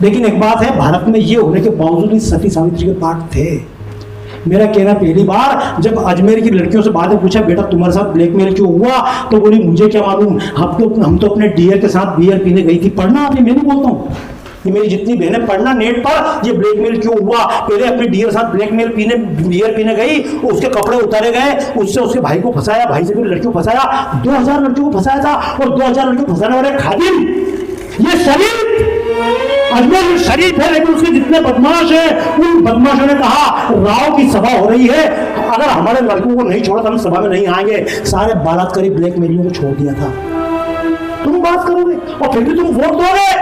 लेकिन एक बात है, भारत में ये होने के बावजूद भी सती सावित्री के पाठ थे। मेरा कहना पहली बार जब अजमेर की लड़कियों से बातें पूछा बेटा तुम्हारे साथ ब्लैकमेल क्यों हुआ, तो बोली मुझे क्या मालूम, हम तो अपने डियर के साथ बियर पीने गई थी। पढ़ना आपने, मैं नहीं बोलता हूँ, ये मेरी जितनी बहनें पढ़ना नेट पर, ये ब्लैकमेल क्यों हुआ। पहले अपने डियर के साथ ब्लैकमेल पीने बियर पीने गई, उसके कपड़े उतारे गए, उससे उसके भाई को फंसाया, भाई से भी लड़कियों को फंसाया, 2000 लड़कियों को फंसाया था। और 2000 लड़कियों को फंसाने वाले खादिम, ये शरीफ अजमेर शरीफ है, लेकिन उसके जितने बदमाश हैं उन बदमाशों ने कहा राव की सभा हो रही है, अगर हमारे लड़कों को नहीं छोड़ा तो हम सभा में नहीं आएंगे। सारे बलात्कारी ब्लैकमेलियों को छोड़ दिया था। तुम बात करोगे और फिर भी तुम वोट दोगे।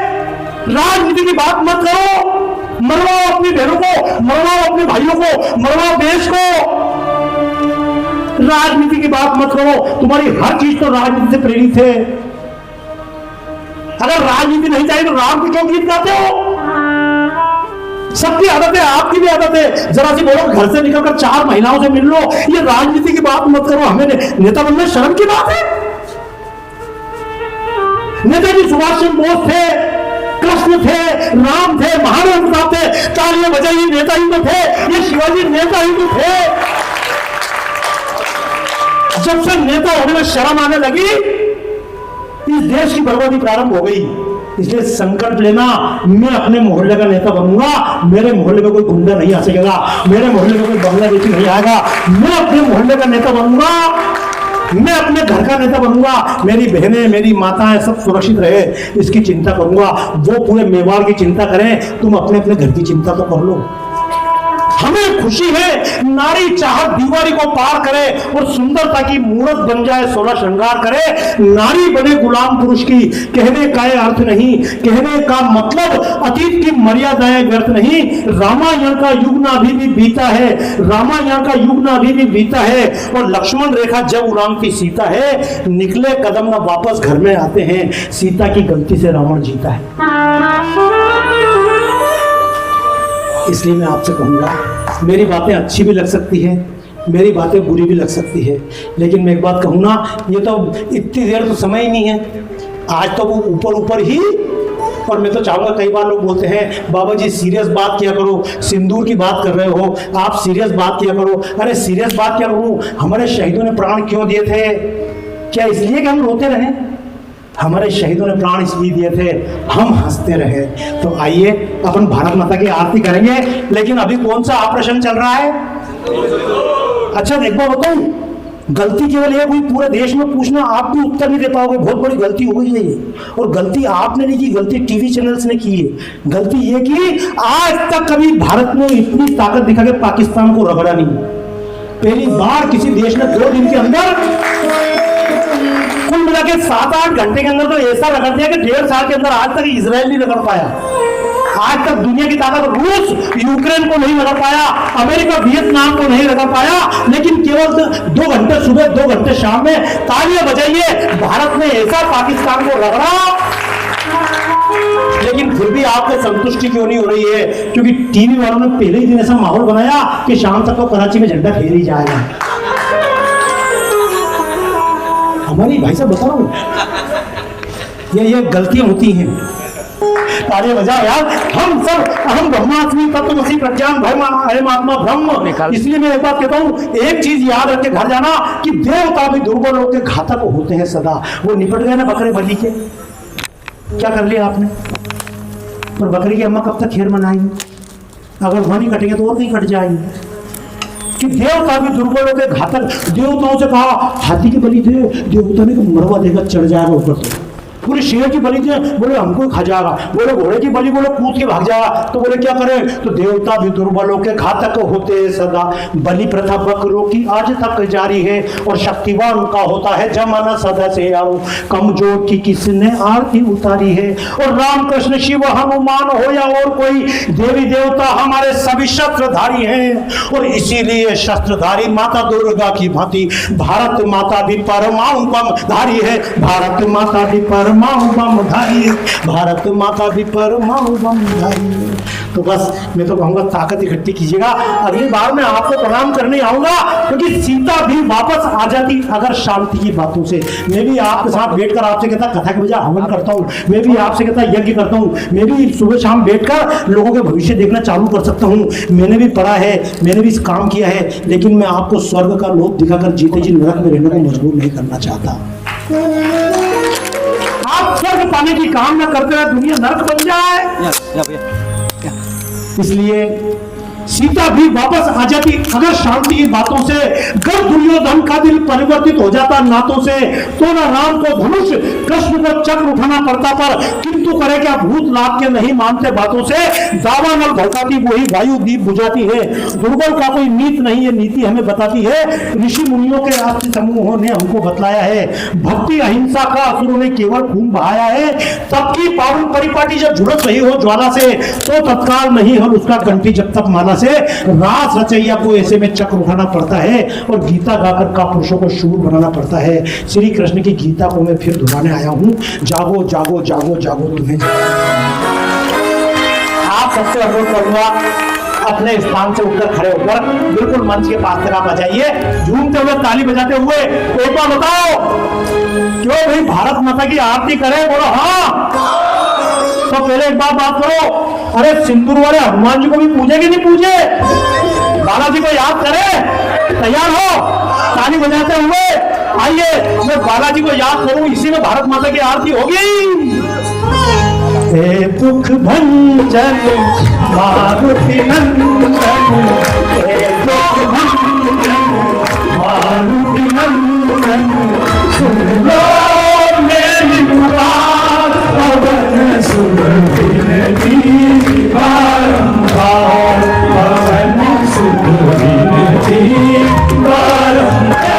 राजनीति की बात मत करो, मरवाओ अपनी बहनों को, मरवाओ अपने भाइयों को, मरवाओ देश को। राजनीति की बात मत करो, तुम्हारी हर चीज तो राजनीति से प्रेरित है। अगर राजनीति नहीं चाहिए तो राम की क्यों गीत गाते हो? सबकी आदत है, आपकी भी आदत है। जरा सी बोलो घर से निकलकर 4 महिलाओं से मिल लो, ये राजनीति की बात मत करो। हमें नेता बनना शर्म की बात है। नेताजी सुभाष चंद्र बोस थे, कृष्ण थे, राम थे, महाराणा प्रताप थे, तालियां बजाइए नेता ही तो थे। ये शिवाजी नेता ही तो थे। जब से नेता होने में शर्म आने लगी, इस देश की बर्बादी प्रारंभ हो गई। इसलिए संकल्प लेना, मैं अपने मोहल्ले का नेता बनूंगा, मेरे मोहल्ले में कोई गुंडा नहीं आ सकेगा, मेरे मोहल्ले में कोई बांग्लादेशी नहीं आएगा। मैं अपने मोहल्ले का नेता बनूंगा, मैं अपने घर का नेता बनूंगा, मेरी बहनें मेरी माताएं सब सुरक्षित रहे, इसकी चिंता करूंगा। वो पूरे मेवाड़ की चिंता करें, तुम अपने अपने घर की चिंता तो कर लो। हमें खुशी है नारी चाहत दीवारी को पार करे और सुंदरता की मूर्त बन जाए, 16 श्रृंगार करे, नारी बने गुलाम पुरुष की। कहने का अर्थ नहीं, कहने का मतलब अतीत की मर्यादाएं व्यर्थ नहीं। रामायण का युग ना अभी भी बीता है, रामायण का युग ना अभी भी बीता है। और लक्ष्मण रेखा जब उड़ांगती सीता है, निकले कदम ना वापस घर में आते हैं। सीता की गलती से रावण जीता है। इसलिए मैं आपसे कहूँगा, मेरी बातें अच्छी भी लग सकती है, मेरी बातें बुरी भी लग सकती है, लेकिन मैं एक बात कहूँ ना, ये तो इतनी देर तो समय ही नहीं है, आज तो वो ऊपर ऊपर ही। और मैं तो चाहूँगा, कई बार लोग बोलते हैं बाबा जी सीरियस बात किया करो, सिंदूर की बात कर रहे हो आप, सीरियस बात किया करो। अरे सीरियस बात क्या करूँ, हमारे शहीदों ने प्राण क्यों दिए थे? क्या इसलिए कि हम रोते रहे? हमारे शहीदों ने प्राण इसलिए दिए थे हम हंसते रहे। तो आइए अपन भारत माता की आरती करेंगे। लेकिन अभी कौन सा ऑपरेशन चल रहा है? अच्छा देखो बताऊं, गलती केवल ये, कोई पूरे देश में पूछना आप भी उत्तर नहीं दे पाओगे, बहुत बड़ी गलती हो गई है ये। और गलती आपने नहीं की, गलती टीवी चैनल्स ने की है। गलती ये की, आज तक कभी भारत ने इतनी ताकत दिखा के पाकिस्तान को रगड़ा नहीं। पहली बार किसी देश ने 2 दिन के अंदर, कुल मिला के 7-8 घंटे के अंदर तो ऐसा रगड़ दिया कि 1.5 साल के अंदर आज तक इजराइल नहीं रगड़ पाया। आज तक दुनिया की ताकत रूस यूक्रेन को नहीं रगड़ पाया, अमेरिका वियतनाम को नहीं रगड़ पाया। लेकिन केवल 2 घंटे सुबह 2 घंटे शाम में तालियां बजाइए, भारत ने ऐसा पाकिस्तान को रगड़ा। लेकिन फिर भी आपको संतुष्टि क्यों नहीं हो रही है? क्योंकि टीवी वालों ने पहले ही दिन ऐसा माहौल बनाया कि शाम तक तो कराची में झंडा फहर ही जाएगा। हमारी भाई साहब बताओ, ये गलतियां होती हैं। तालियां बजाओ यार, हम सब अहम ब्रह्मास्मि तत्त्वमसि प्रज्ञान भयम अयम आत्मा ब्रह्म। इसलिए मैं एक बात कहता हूँ, एक चीज याद रख के घर जाना कि देवता भी दुर्बल लोग के घातक होते हैं सदा। वो निपट गए ना बकरे बलि के, क्या कर लिया आपने? पर बकरी की अम्मा कब तक खैर मनाएंगे? अगर वहां नहीं कटेंगे तो और कहीं कट जाएंगे। कि देवता भी दुर्बलों के घातक। देवताओं से कहा हाथी की बलि दे, देवता ने मरवा देगा, चढ़ जाएगा ऊपर से। बोले शेर की बलि दिया, बोले हमको खा जाएगा। बोले घोड़े की बलि, बोले कूद के भाग जाएगा। तो बोले क्या करें, तो देवता भी दुर्बलों के घातक होते हैं सदा। बलि प्रथा बकरों की आज तक जारी है, और शक्तिवान का होता है जमाना सदा से आओ। कमजोर की किसने आरती उतारी है, और राम कृष्ण शिव हनुमान हो या और कोई देवी देवता हमारे सभी शस्त्रधारी हैं। और इसीलिए शस्त्रधारी माता दुर्गा की भांति भारत माता भी परमाणु बम धारी है। भारत माता भी परमाणु बम धारी है। भारत माता भी परमाणु बम धारी है। तो बस मैं तो कहूँगा ताकत इकट्ठी कीजिएगा। अगली बार मैं आपको प्रणाम करने आऊंगा, क्योंकि सीता भी वापस आ जाती अगर शांति की बातों से। मैं भी आपके साथ बैठकर आपसे कहता कथा के बजाय हवन करता हूँ, मैं भी आपसे कहता यज्ञ करता हूँ, मैं भी सुबह शाम बैठकर लोगों के भविष्य देखना चालू कर सकता हूँ। मैंने भी पढ़ा है, मैंने भी काम किया है, लेकिन मैं आपको स्वर्ग का लोभ दिखाकर जीते जी नरक में रहने को मजबूर नहीं करना चाहता। आप स्वर्ग पाने की कामना करते रहे, दुनिया नरक बन जाए। इसलिए सीता भी वापस आ जाती अगर शांति की बातों से। अगर दुर्योधन का दिल परिवर्तित हो जाता नातों से, तो ना राम को धनुष, कृष्ण को चक्र उठाना पड़ता। पर किंतु करे क्या, भूत लाभ के नहीं मानते बातों से। दावानल भड़काती वही वायु दीप बुझाती है। दुर्बल का कोई नीत नहीं है, नीति हमें बताती है। ऋषि मुनियों के राष्ट्र समूहों ने हमको बतलाया है। भक्ति अहिंसा का असुरों ने केवल खून बहाया है। सबकी पावन परिपाटी जब झुलस रही हो ज्वाला से, तो तत्काल नहीं हल उसका कंठी जब तक माला से। रास रचैया को ऐसे में चक्र उठाना पड़ता है, और गीता गाकर का पुरुषों को शूर बनाना पड़ता है। श्री कृष्ण की गीता को मैं फिर दोहराने आया हूं। जागो जागो जागो जागो तुम्हें। आप सबसे अनुरोध करूंगा, अपने स्थान से उठकर खड़े होकर बिल्कुल मंच के पास तक आप आ जाइए, झूमते हुए ताली बजाते हुए। एक बार बताओ, क्यों भाई भारत माता की आरती करें? बोलो हाँ। तो पहले एक बात करो, अरे सिंदूर वाले हनुमान जी को भी पूजे कि नहीं पूजे? बालाजी को याद करें। तैयार हो ताली बजाते हुए? आइए मैं बालाजी को याद करूं, इसी में भारत माता की आरती होगी। हे दुख भंजन मारुति नंदन, हे दुख भंजन मारुति नंदन, सुन लो मेरी पुकार, पवन सुन विनती बारंबार, पवन सुन विनती बारंबार।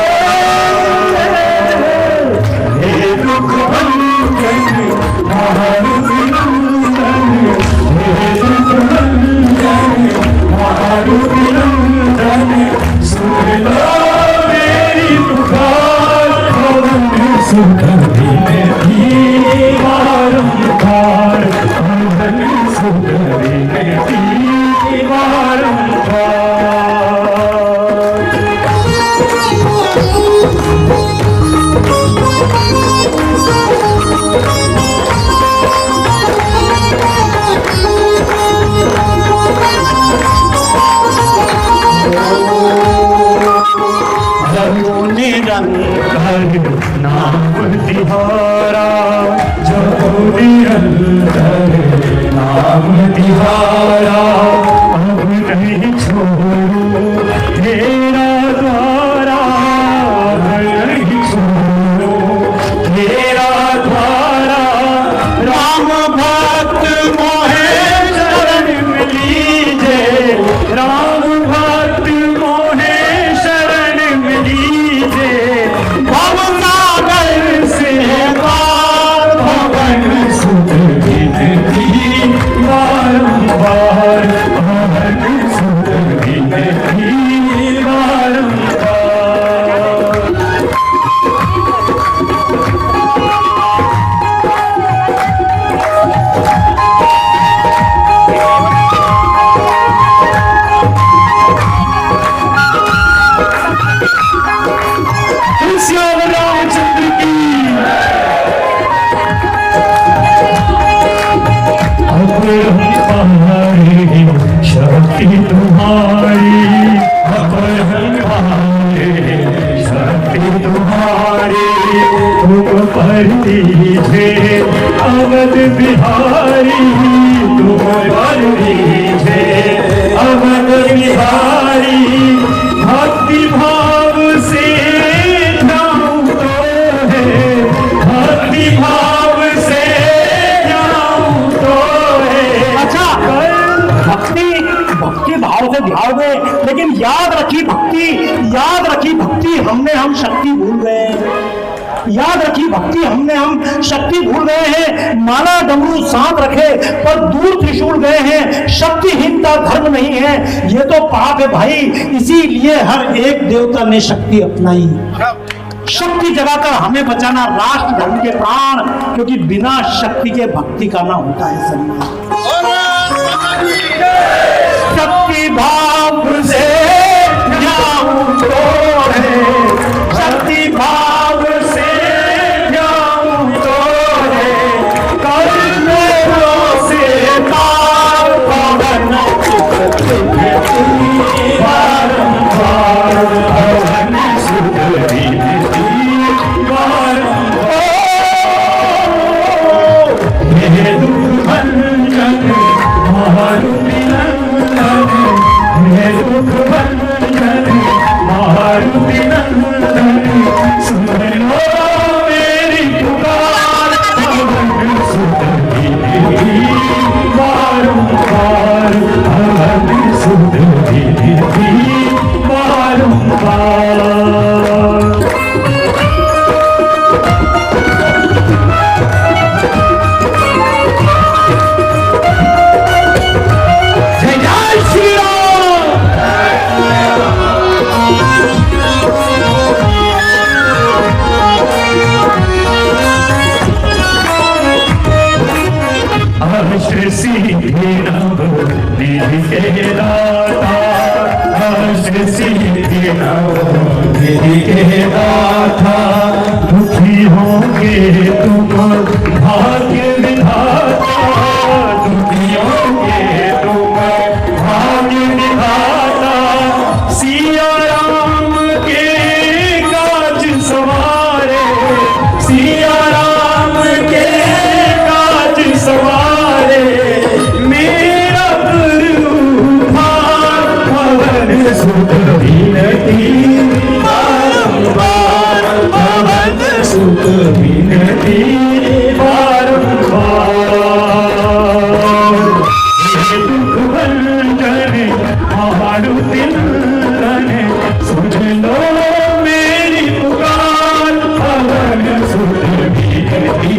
हे दुख भंजन मारुति नंदन, हे दुख भंजन मारुति नंदन, सुन लो मेरी पुकार, पवन सुन विनती बारंबार, पवन सुन विनती बारंबार। निरंतर नाम तिहारा, जपो निरंतर नाम तिहारा, अब नहीं छोड़ो तेरा द्वारा, अब नहीं छोड़ो तेरा द्वारा। राम भक्त मोहे शरण लीजे, राम भक्त मोहे शरण लीजे, भवसागर से पार, पवन सुन विनती बारंबार, पवन सुन विनती बारंबार। श्याम रामचंद्र की। हमारी शक्ति तुम्हारी, हमारी शक्ति तुम्हारी, तुम पर दीजे अवध बिहारी, तुम पर दीजे अवध बिहारी। भक्ति भाव से भक्ति भाव शक्ति, याद रखी भक्ति हमने हम शक्ति भूल गए हैं। याद रखी भक्ति हमने हम शक्ति भूल गए हैं। माला डमरू साथ रखे पर दूर त्रिशूल गए हैं। शक्तिहीनता धर्म नहीं है, ये तो पाप है भाई। इसीलिए हर एक देवता ने शक्ति अपनाई। शक्ति जगाकर हमें बचाना राष्ट्र धर्म के प्राण, क्योंकि बिना शक्ति के भक्ति का ना होता है सम्मान। शक्ति भाव से ध्यान तो है, शक्ति भाव से ध्यान तो है, कर्मों से तार पवन बारंबार भवन सुधरी हे दुख भंजन मारुति नंदन, हे दुख भंजन मारुति नंदन, सुन लो मेरी पुकार भवन सुधरी बारंबार भवन सुधरी बारंबार। दुखी होंगे तुम भाग्य विधाता, दुखी होंगे तुम भाग्य विधाता, सिया राम के काज सवारे, सिया राम के काज सवारे, मेरा गुरु भाग भवन सुधरी बारंबार भवन सुख विनती बारंबार। हे दुख भंजन मारुति नंदन, सुन लो मेरी पुकार भवन सुख विनती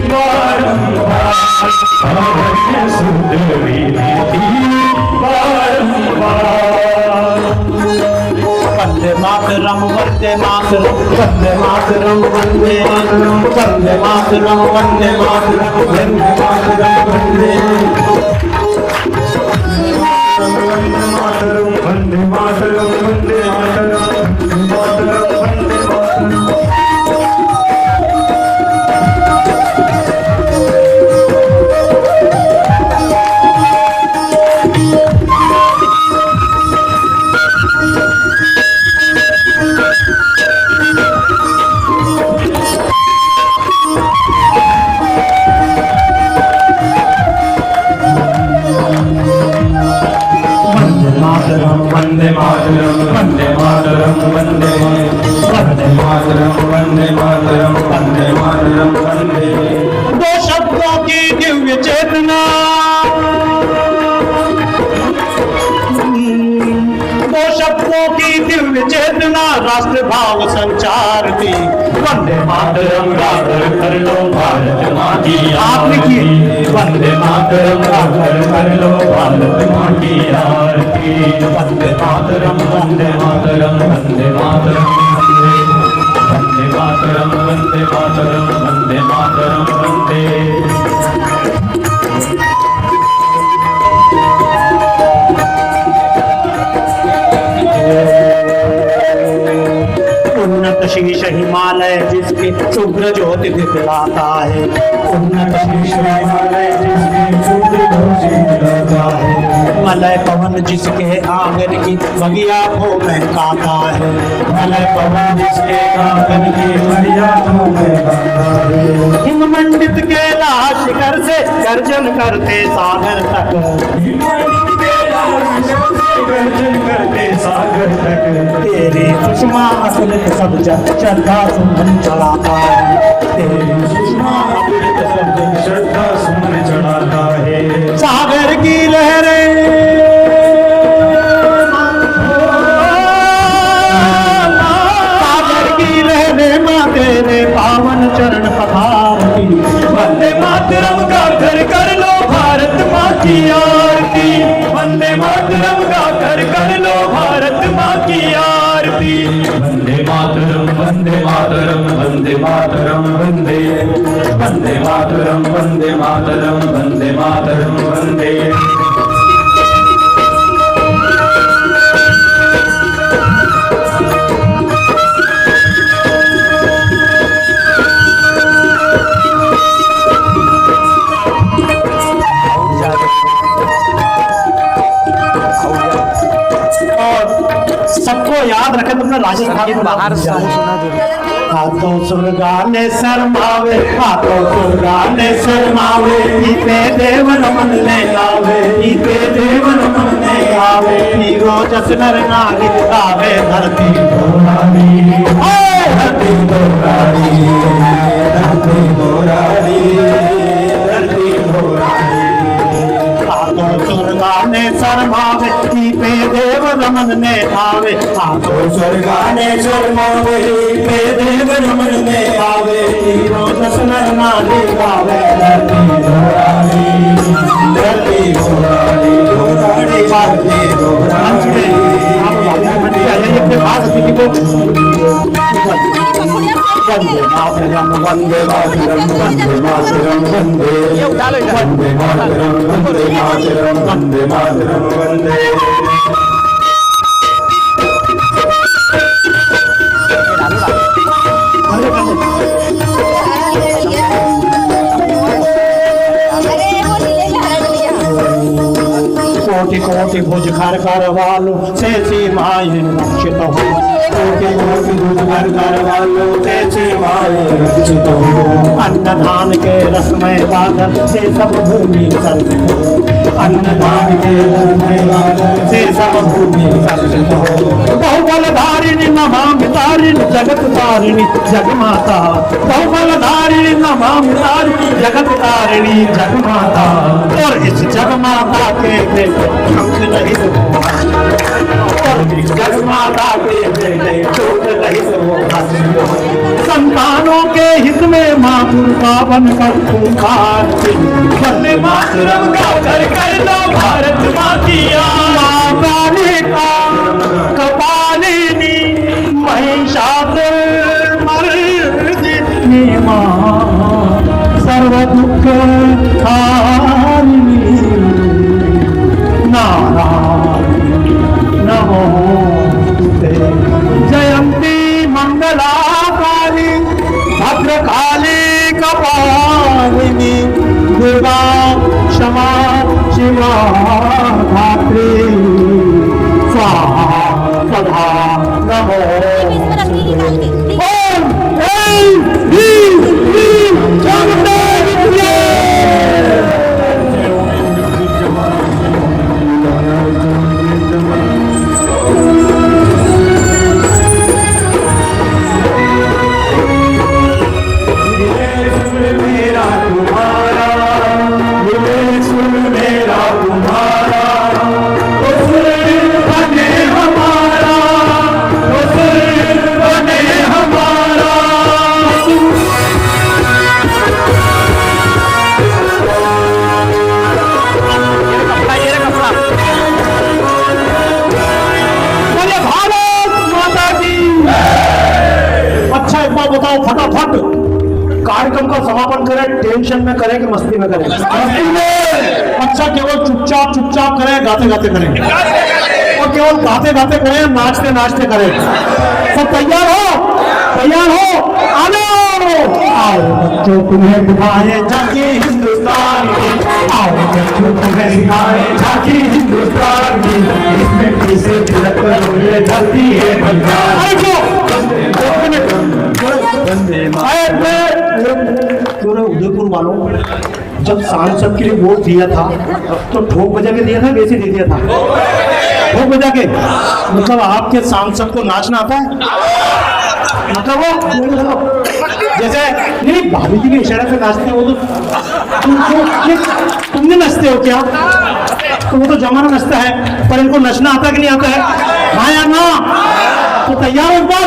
बारंबार, भवन सुख विनती बारंबार। वंदे मातरम वंदे मातरम वंदे मातरम वंदे मातरम वंदे मातरम वंदे मातरम वंदे मातरम वंदे मातरम वंदे मातरम वंदे मातरम वंदे मातरम। वंदे मातरम वंदे मातरम वंदे मातरम वंदे मातरम वंदे मातरम वंदे। दो शब्दों की दिव्य चेतना, दो शब्दों की दिव्य चेतना राष्ट्र भाव संचार की। वंदे मातरम गाकर कर लो भारत माँ की आपने की। वंदे मातरम गाकर कर लो भारत माँ की आरती। वंदे मातरम वंदे मातरम वंदे मातरम वंदे मातरम वंदे मातरम वंदे मातरम वंदे। उन्नत शीश हिमालय जिसके शुभ्र ज्योति दिखलाता है, उन्नत शीश हिमालय जिसके शुभ्र ज्योति दिखलाता है। मलय पवन जिसके आंगन की बगिया को महकाता है, मलय पवन जिसके आंगन की बगिया को महकाता है। हिममंडित कैलाश शिखर से गर्जन करते सागर तक, गर्जन करते सागर तक। तेरी सुषमा अतुलित सब श्रद्धा सुमन चढ़ाता है, तेरी सुषमा अतुलित सब श्रद्धा सुमन चढ़ाता है। सागर की लहरें वंदे मातरम वंदे मातरम वंदे मातरम वंदे वंदे मातरम वंदे मातरम वंदे मातरम वंदे सबको याद रखे तुमने राजस्थान में बाहर हाथों सुरगाने शर्मावे हाथों सुरगाने शर्मावे पीते देवन मन ले आवे पीते देवन मन ले आवे हीरो जसनर नागित आवे धरती दोरानी धरती दोरानी धरती दोरानी धरती दोरानी हाथों सुरगाने शर्मावे पीते देव रमन ने आवे हाथों सुरगाने शर्मावे पीते देव रमन ने आवे हीरो जसनर नाली गावे धरती दोरानी धरती दोरानी दोरानी धरती दोरानी आप मंत्री आइए अपने पास अतिथि को वंदे मातरम वंदे मातरम वंदे मातरम वंदे वंदे मातरम वंदे मातरम वंदे मातरम वंदे कोटि कोटि भुज घर घर वालों से सीमाएं रक्षित हो कोटि कोटि भुज घर घर वालों से सीमाएं रक्षित हो अन्नदान के रसमय बादल से सब भूमि सर्जित हो अन्नदान के रसमय बादल से सब भूमि सर्जित हो बहुबल धारिणी नमामि तारिणी जगत तारिणी जगमाता बहुबल धारिणी नमामि तारिणी जगत तारिणी जगमाता और इस जगमाता के शंख नहीं जगमाता के चोट नहीं संतानों के हित में माँ दुर्गा बनकर पुकार वंदे मातरम का घर कर लो भारत माँ की कालिका कपालिनी महिषासुरमर्दिनी माँ सर्व दुख हारिणी नारायणी नमोस्तुते जयंती मंगला काली भद्रकाली कपालिनी दुर्गा क्षमा शिवा धात्री स्वाहा सदा नमोस्तुते ओम ऐं ह्रीं क्लीं चामुण्डाय विद्महे बताओ फटाफट कार्यक्रम का समापन करें टेंशन में करें कि मस्ती में करें मस्ती में अच्छा केवल चुपचाप चुपचाप करें गाते गाते करें और केवल गाते गाते करें नाचते नाचते करें सब तैयार हो आने आओ बच्चों तुम्हें दिखाए झांकी हिंदुस्तान की आओ बच्चों तुम्हें दिखाए झांकी हिंदुस्तान की इसमें किसे तिलक पर धरती है पंजाब उदयपुर वालों जब सांसद के लिए वोट दिया था तो ठोक बजा के दिया था वैसे दे दिया था ठोक बजा के मतलब आपके सांसद को नाचना आता है मतलब वो जैसे नहीं भाभी जी के इशारे से नाचते हो तो तुमने नचते हो क्या तो वो तो जमाना नचता है पर इनको नचना आता कि नहीं आता है हाँ या ना तो तैयार हो ऊपर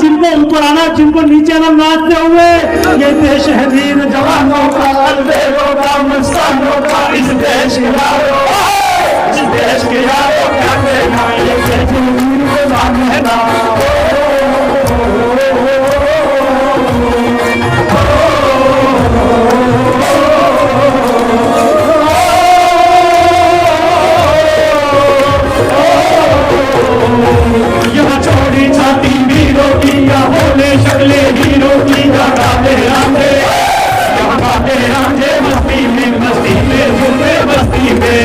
जिनको ऊपर आना जिनको नीचे आना नाचते हुए ये देश है वीर जवानों का अलबेरों का मस्तानों का इस देश के यारों क्या देखा ये शान है ना। यहाँ छोड़ी छाती वीरों की, या होले शक्ले हीरो की, या गाते रांझे, यहाँ गाते रांझे मस्ती में, मस्ती में झूमे मस्ती में।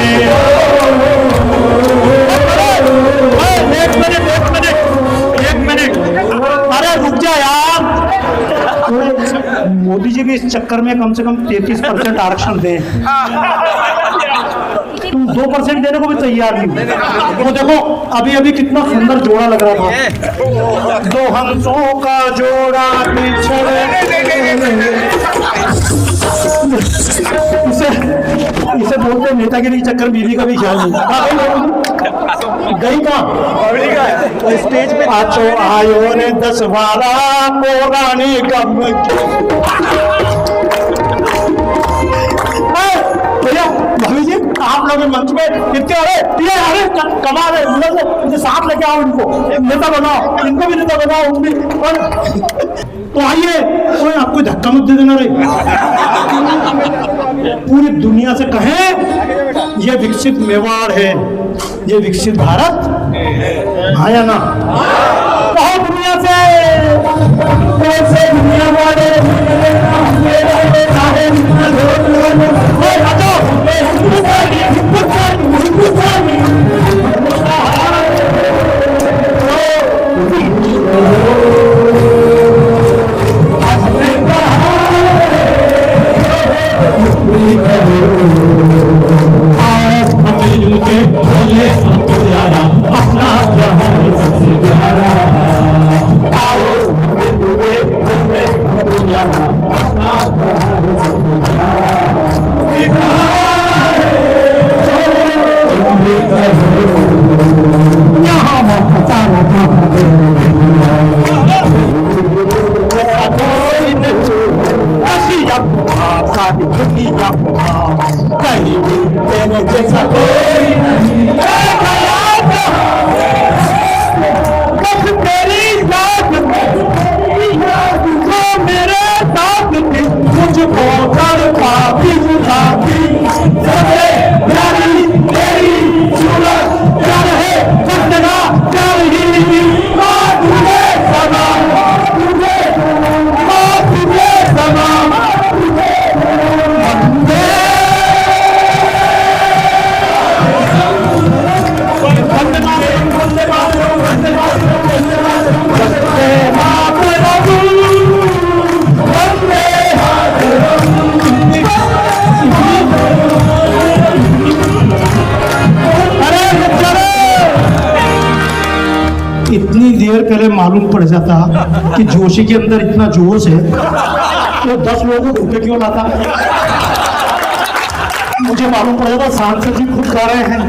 एक मिनट, अरे रुक जा यार। मोदी जी भी इस चक्कर में कम से कम 33% आरक्षण दें। तुम 2% देने को भी तैयार नहीं। तो देखो अभी अभी कितना सुंदर जोड़ा लग रहा था, दो हंसों का जोड़ा इसे बोलते नेतागिरी के चक्कर बीवी का भी ख्याल नहीं। गई कहाँ स्टेज पे आचो आयो रे 10-12 पुरानी गम। भैया भाभी जी आप लोग मंच में कितने अरे कमा रहे मुझे साथ लेके आओ, इनको नेता बनाओ, इनको भी नेता बनाओ, उन भी। तो आइए, कोई आपको धक्का मत दे देना रे। पूरी दुनिया से कहें ये विकसित मेवाड़ है, ये विकसित भारत हाँ या ना। बहुत दुनिया से दुनिया वाले पहले मालूम पड़ जाता कि जोशी के अंदर इतना जोश है तो 10 लोगों को भूखे क्यों लाता। मुझे मालूम पड़ जाता सांसद जी खुद गा रहे हैं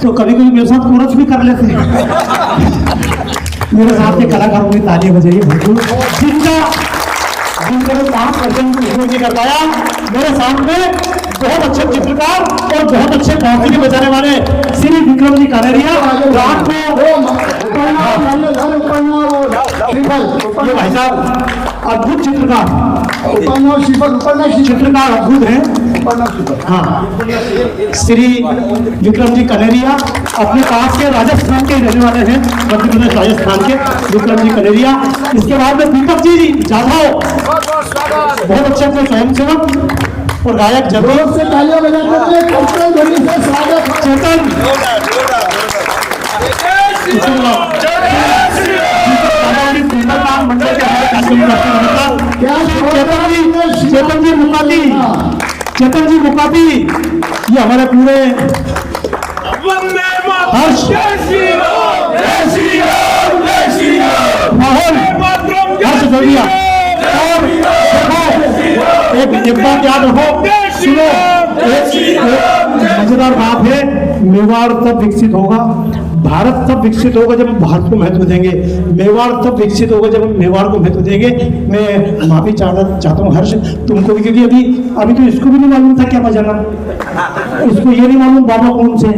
तो कभी कभी मेरे साथ कोरस भी कर लेते हैं। मेरे साथ के कलाकारों की तालियां बजाइए बिल्कुल। जिनका 5% उपयोग नहीं कर पाया, मेरे सामने बहुत अच्छे चित्रकार और बहुत अच्छे बांसुरी बजाने वाले श्री विक्रम जी कानेरिया रात को ये भाई साहब अद्भुत चित्रकार अद्भुत हैं। हाँ, श्री विक्रम जी कनेरिया अपने पास के राजस्थान के रहने वाले हैं, मध्य प्रदेश राजस्थान के विक्रम जी कनेरिया। इसके बाद में दीपक जी जाधव बहुत अच्छे अपने स्वयं सेवक और गायक जरूर से तालियां बजाते चेतन मंडल के चेतन जी मुकाती ये हमारे पूरे माहौल हर्ष जोड़िया। एक बात याद रखो, सुनो, मजेदार बात है, मेवाड़ तब विकसित होगा, भारत तब विकसित होगा जब हम भारत को महत्व देंगे, मेवाड़ तब विकसित होगा जब हम मेवाड़ को महत्व देंगे। मैं माफी चाहता हूँ हर्ष तुमको भी, क्योंकि अभी अभी तो इसको भी नहीं मालूम था क्या बजाना, इसको ये नहीं मालूम बाबा कौन से,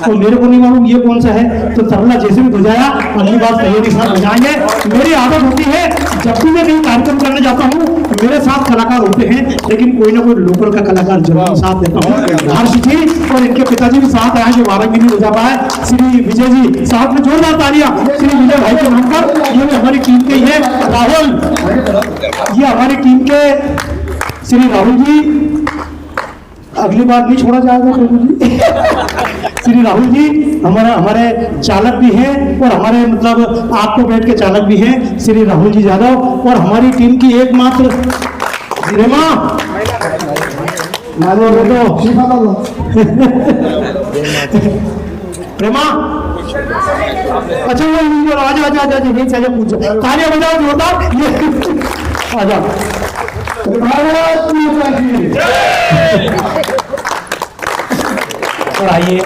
तो मेरे को नहीं मालूम ये कौन सा है। तो तबला जैसे भी बजाया, अगली बार तैयारी के साथ बजाएंगे। मेरी आदत होती है जब भी मैं कहीं कार्यक्रम करने जाता हूँ, मेरे साथ कलाकार होते हैं, लेकिन कोई ना कोई लोकल का कलाकार जरूर साथ देता हूँ। हर्ष जी और इनके पिताजी भी साथ आए जो 12 नहीं बजा पाए, श्री विजय जी साथ में जोरदार तालियां श्री विजय भाई के नाम पर। ये भी हमारी टीम के ही है। राहुल, ये हमारी टीम के श्री राहुल जी, अगली बार नहीं छोड़ा जाएगा जी। श्री राहुल जी हमारे चालक भी हैं और हमारे मतलब आपको बैठ के चालक भी हैं श्री राहुल जी यादव। और हमारी टीम की एकमात्र प्रेमा, प्रेमा, अच्छा वो आजा आजा आजा नहीं चाहिए, पूछो तालियां बजाओ जोरदार, ये आजा। और आइए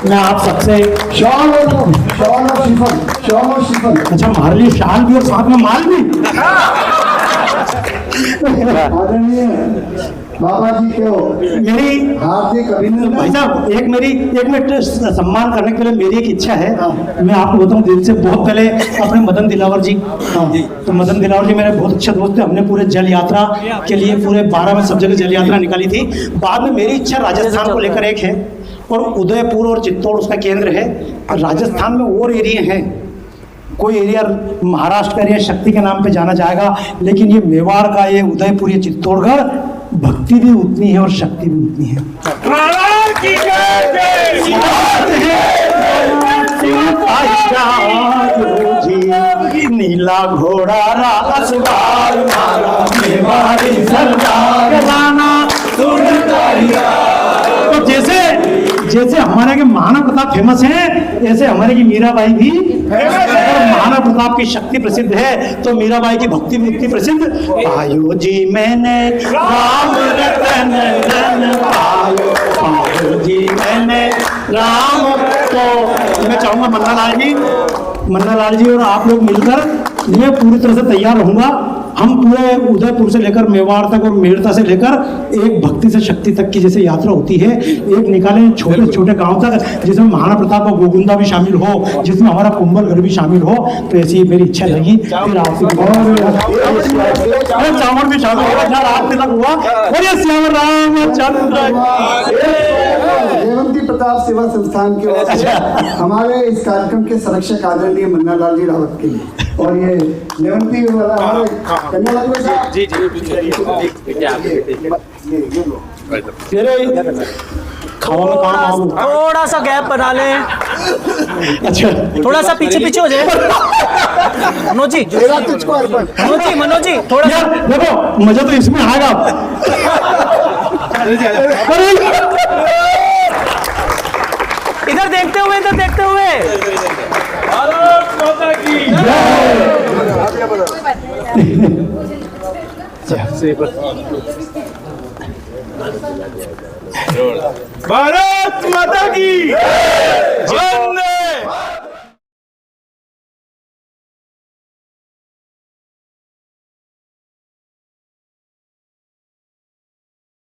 मैं आप सबसे शॉल और शिफन। अच्छा हमारे लिए शाल भी और साथ में माल भी। आदरणीय बाबा जी को मेरी हार्दिक अभिनंदन। भाई साहब एक मिनट सम्मान करने के लिए मेरी एक इच्छा है। मैं आपको बताऊं दिल से, बहुत पहले अपने मदन दिलावर जी, तो मदन दिलावर जी मेरे बहुत अच्छे दोस्त थे। हमने पूरे जल यात्रा के लिए पूरे 12 में सब जगह जल यात्रा निकाली थी। बाद में मेरी इच्छा राजस्थान को लेकर एक है, और उदयपुर और चित्तौड़ उसका केंद्र है। और राजस्थान में और एरिया हैं, कोई एरिया महाराष्ट्र का एरिया शक्ति के नाम पे जाना जाएगा, लेकिन ये मेवाड़ का ये उदयपुर ये चित्तौड़गढ़ भक्ति भी उतनी है और शक्ति भी उतनी है। नीला घोड़ा रासवार मारा मेवाड़ी सरदार गाना तो जैसे हमारे के महाराणा प्रताप फेमस है, ऐसे हमारे की मीराबाई भी और महाराणा प्रताप की शक्ति प्रसिद्ध है, तो मीराबाई की भक्ति भी उतनी प्रसिद्ध। आयो जी मैंने राम रतन धन पायो, आयो जी मैंने राम। तो मैं चाहूंगा मन्ना लाल जी और आप लोग मिलकर, मैं पूरी तरह से तैयार रहूंगा। हम पूरे उदयपुर से लेकर मेवाड़ तक और मेड़ता से लेकर एक भक्ति से शक्ति तक की जैसे यात्रा होती है, एक निकाले छोटे छोटे गांव तक, जिसमें महाराणा प्रताप का गोगुंदा भी शामिल हो, जिसमें हमारा कुंभलगढ़ भी शामिल हो। तो ऐसी मेरी इच्छा लगी। फिर आपसे चावल भी शामिल होगा, आरती तक हुआ। और ये श्याम रामचंद्र रेवंती प्रताप सेवा संस्थान की ओर से हमारे इस कार्यक्रम के संरक्षक आदरणीय मन्ना लाल जी रावत के लिए, और ये रेवंती वाला हमारे कन्या जी खावा में काम थोड़ा सा गैप बना ले, अच्छा थोड़ा सा पीछे पीछे हो जाए। मनोज जी मनोज जी थोड़ा सा देखो, मजा तो इसमें आएगा। इधर देखते हुए भारत माता की वंदे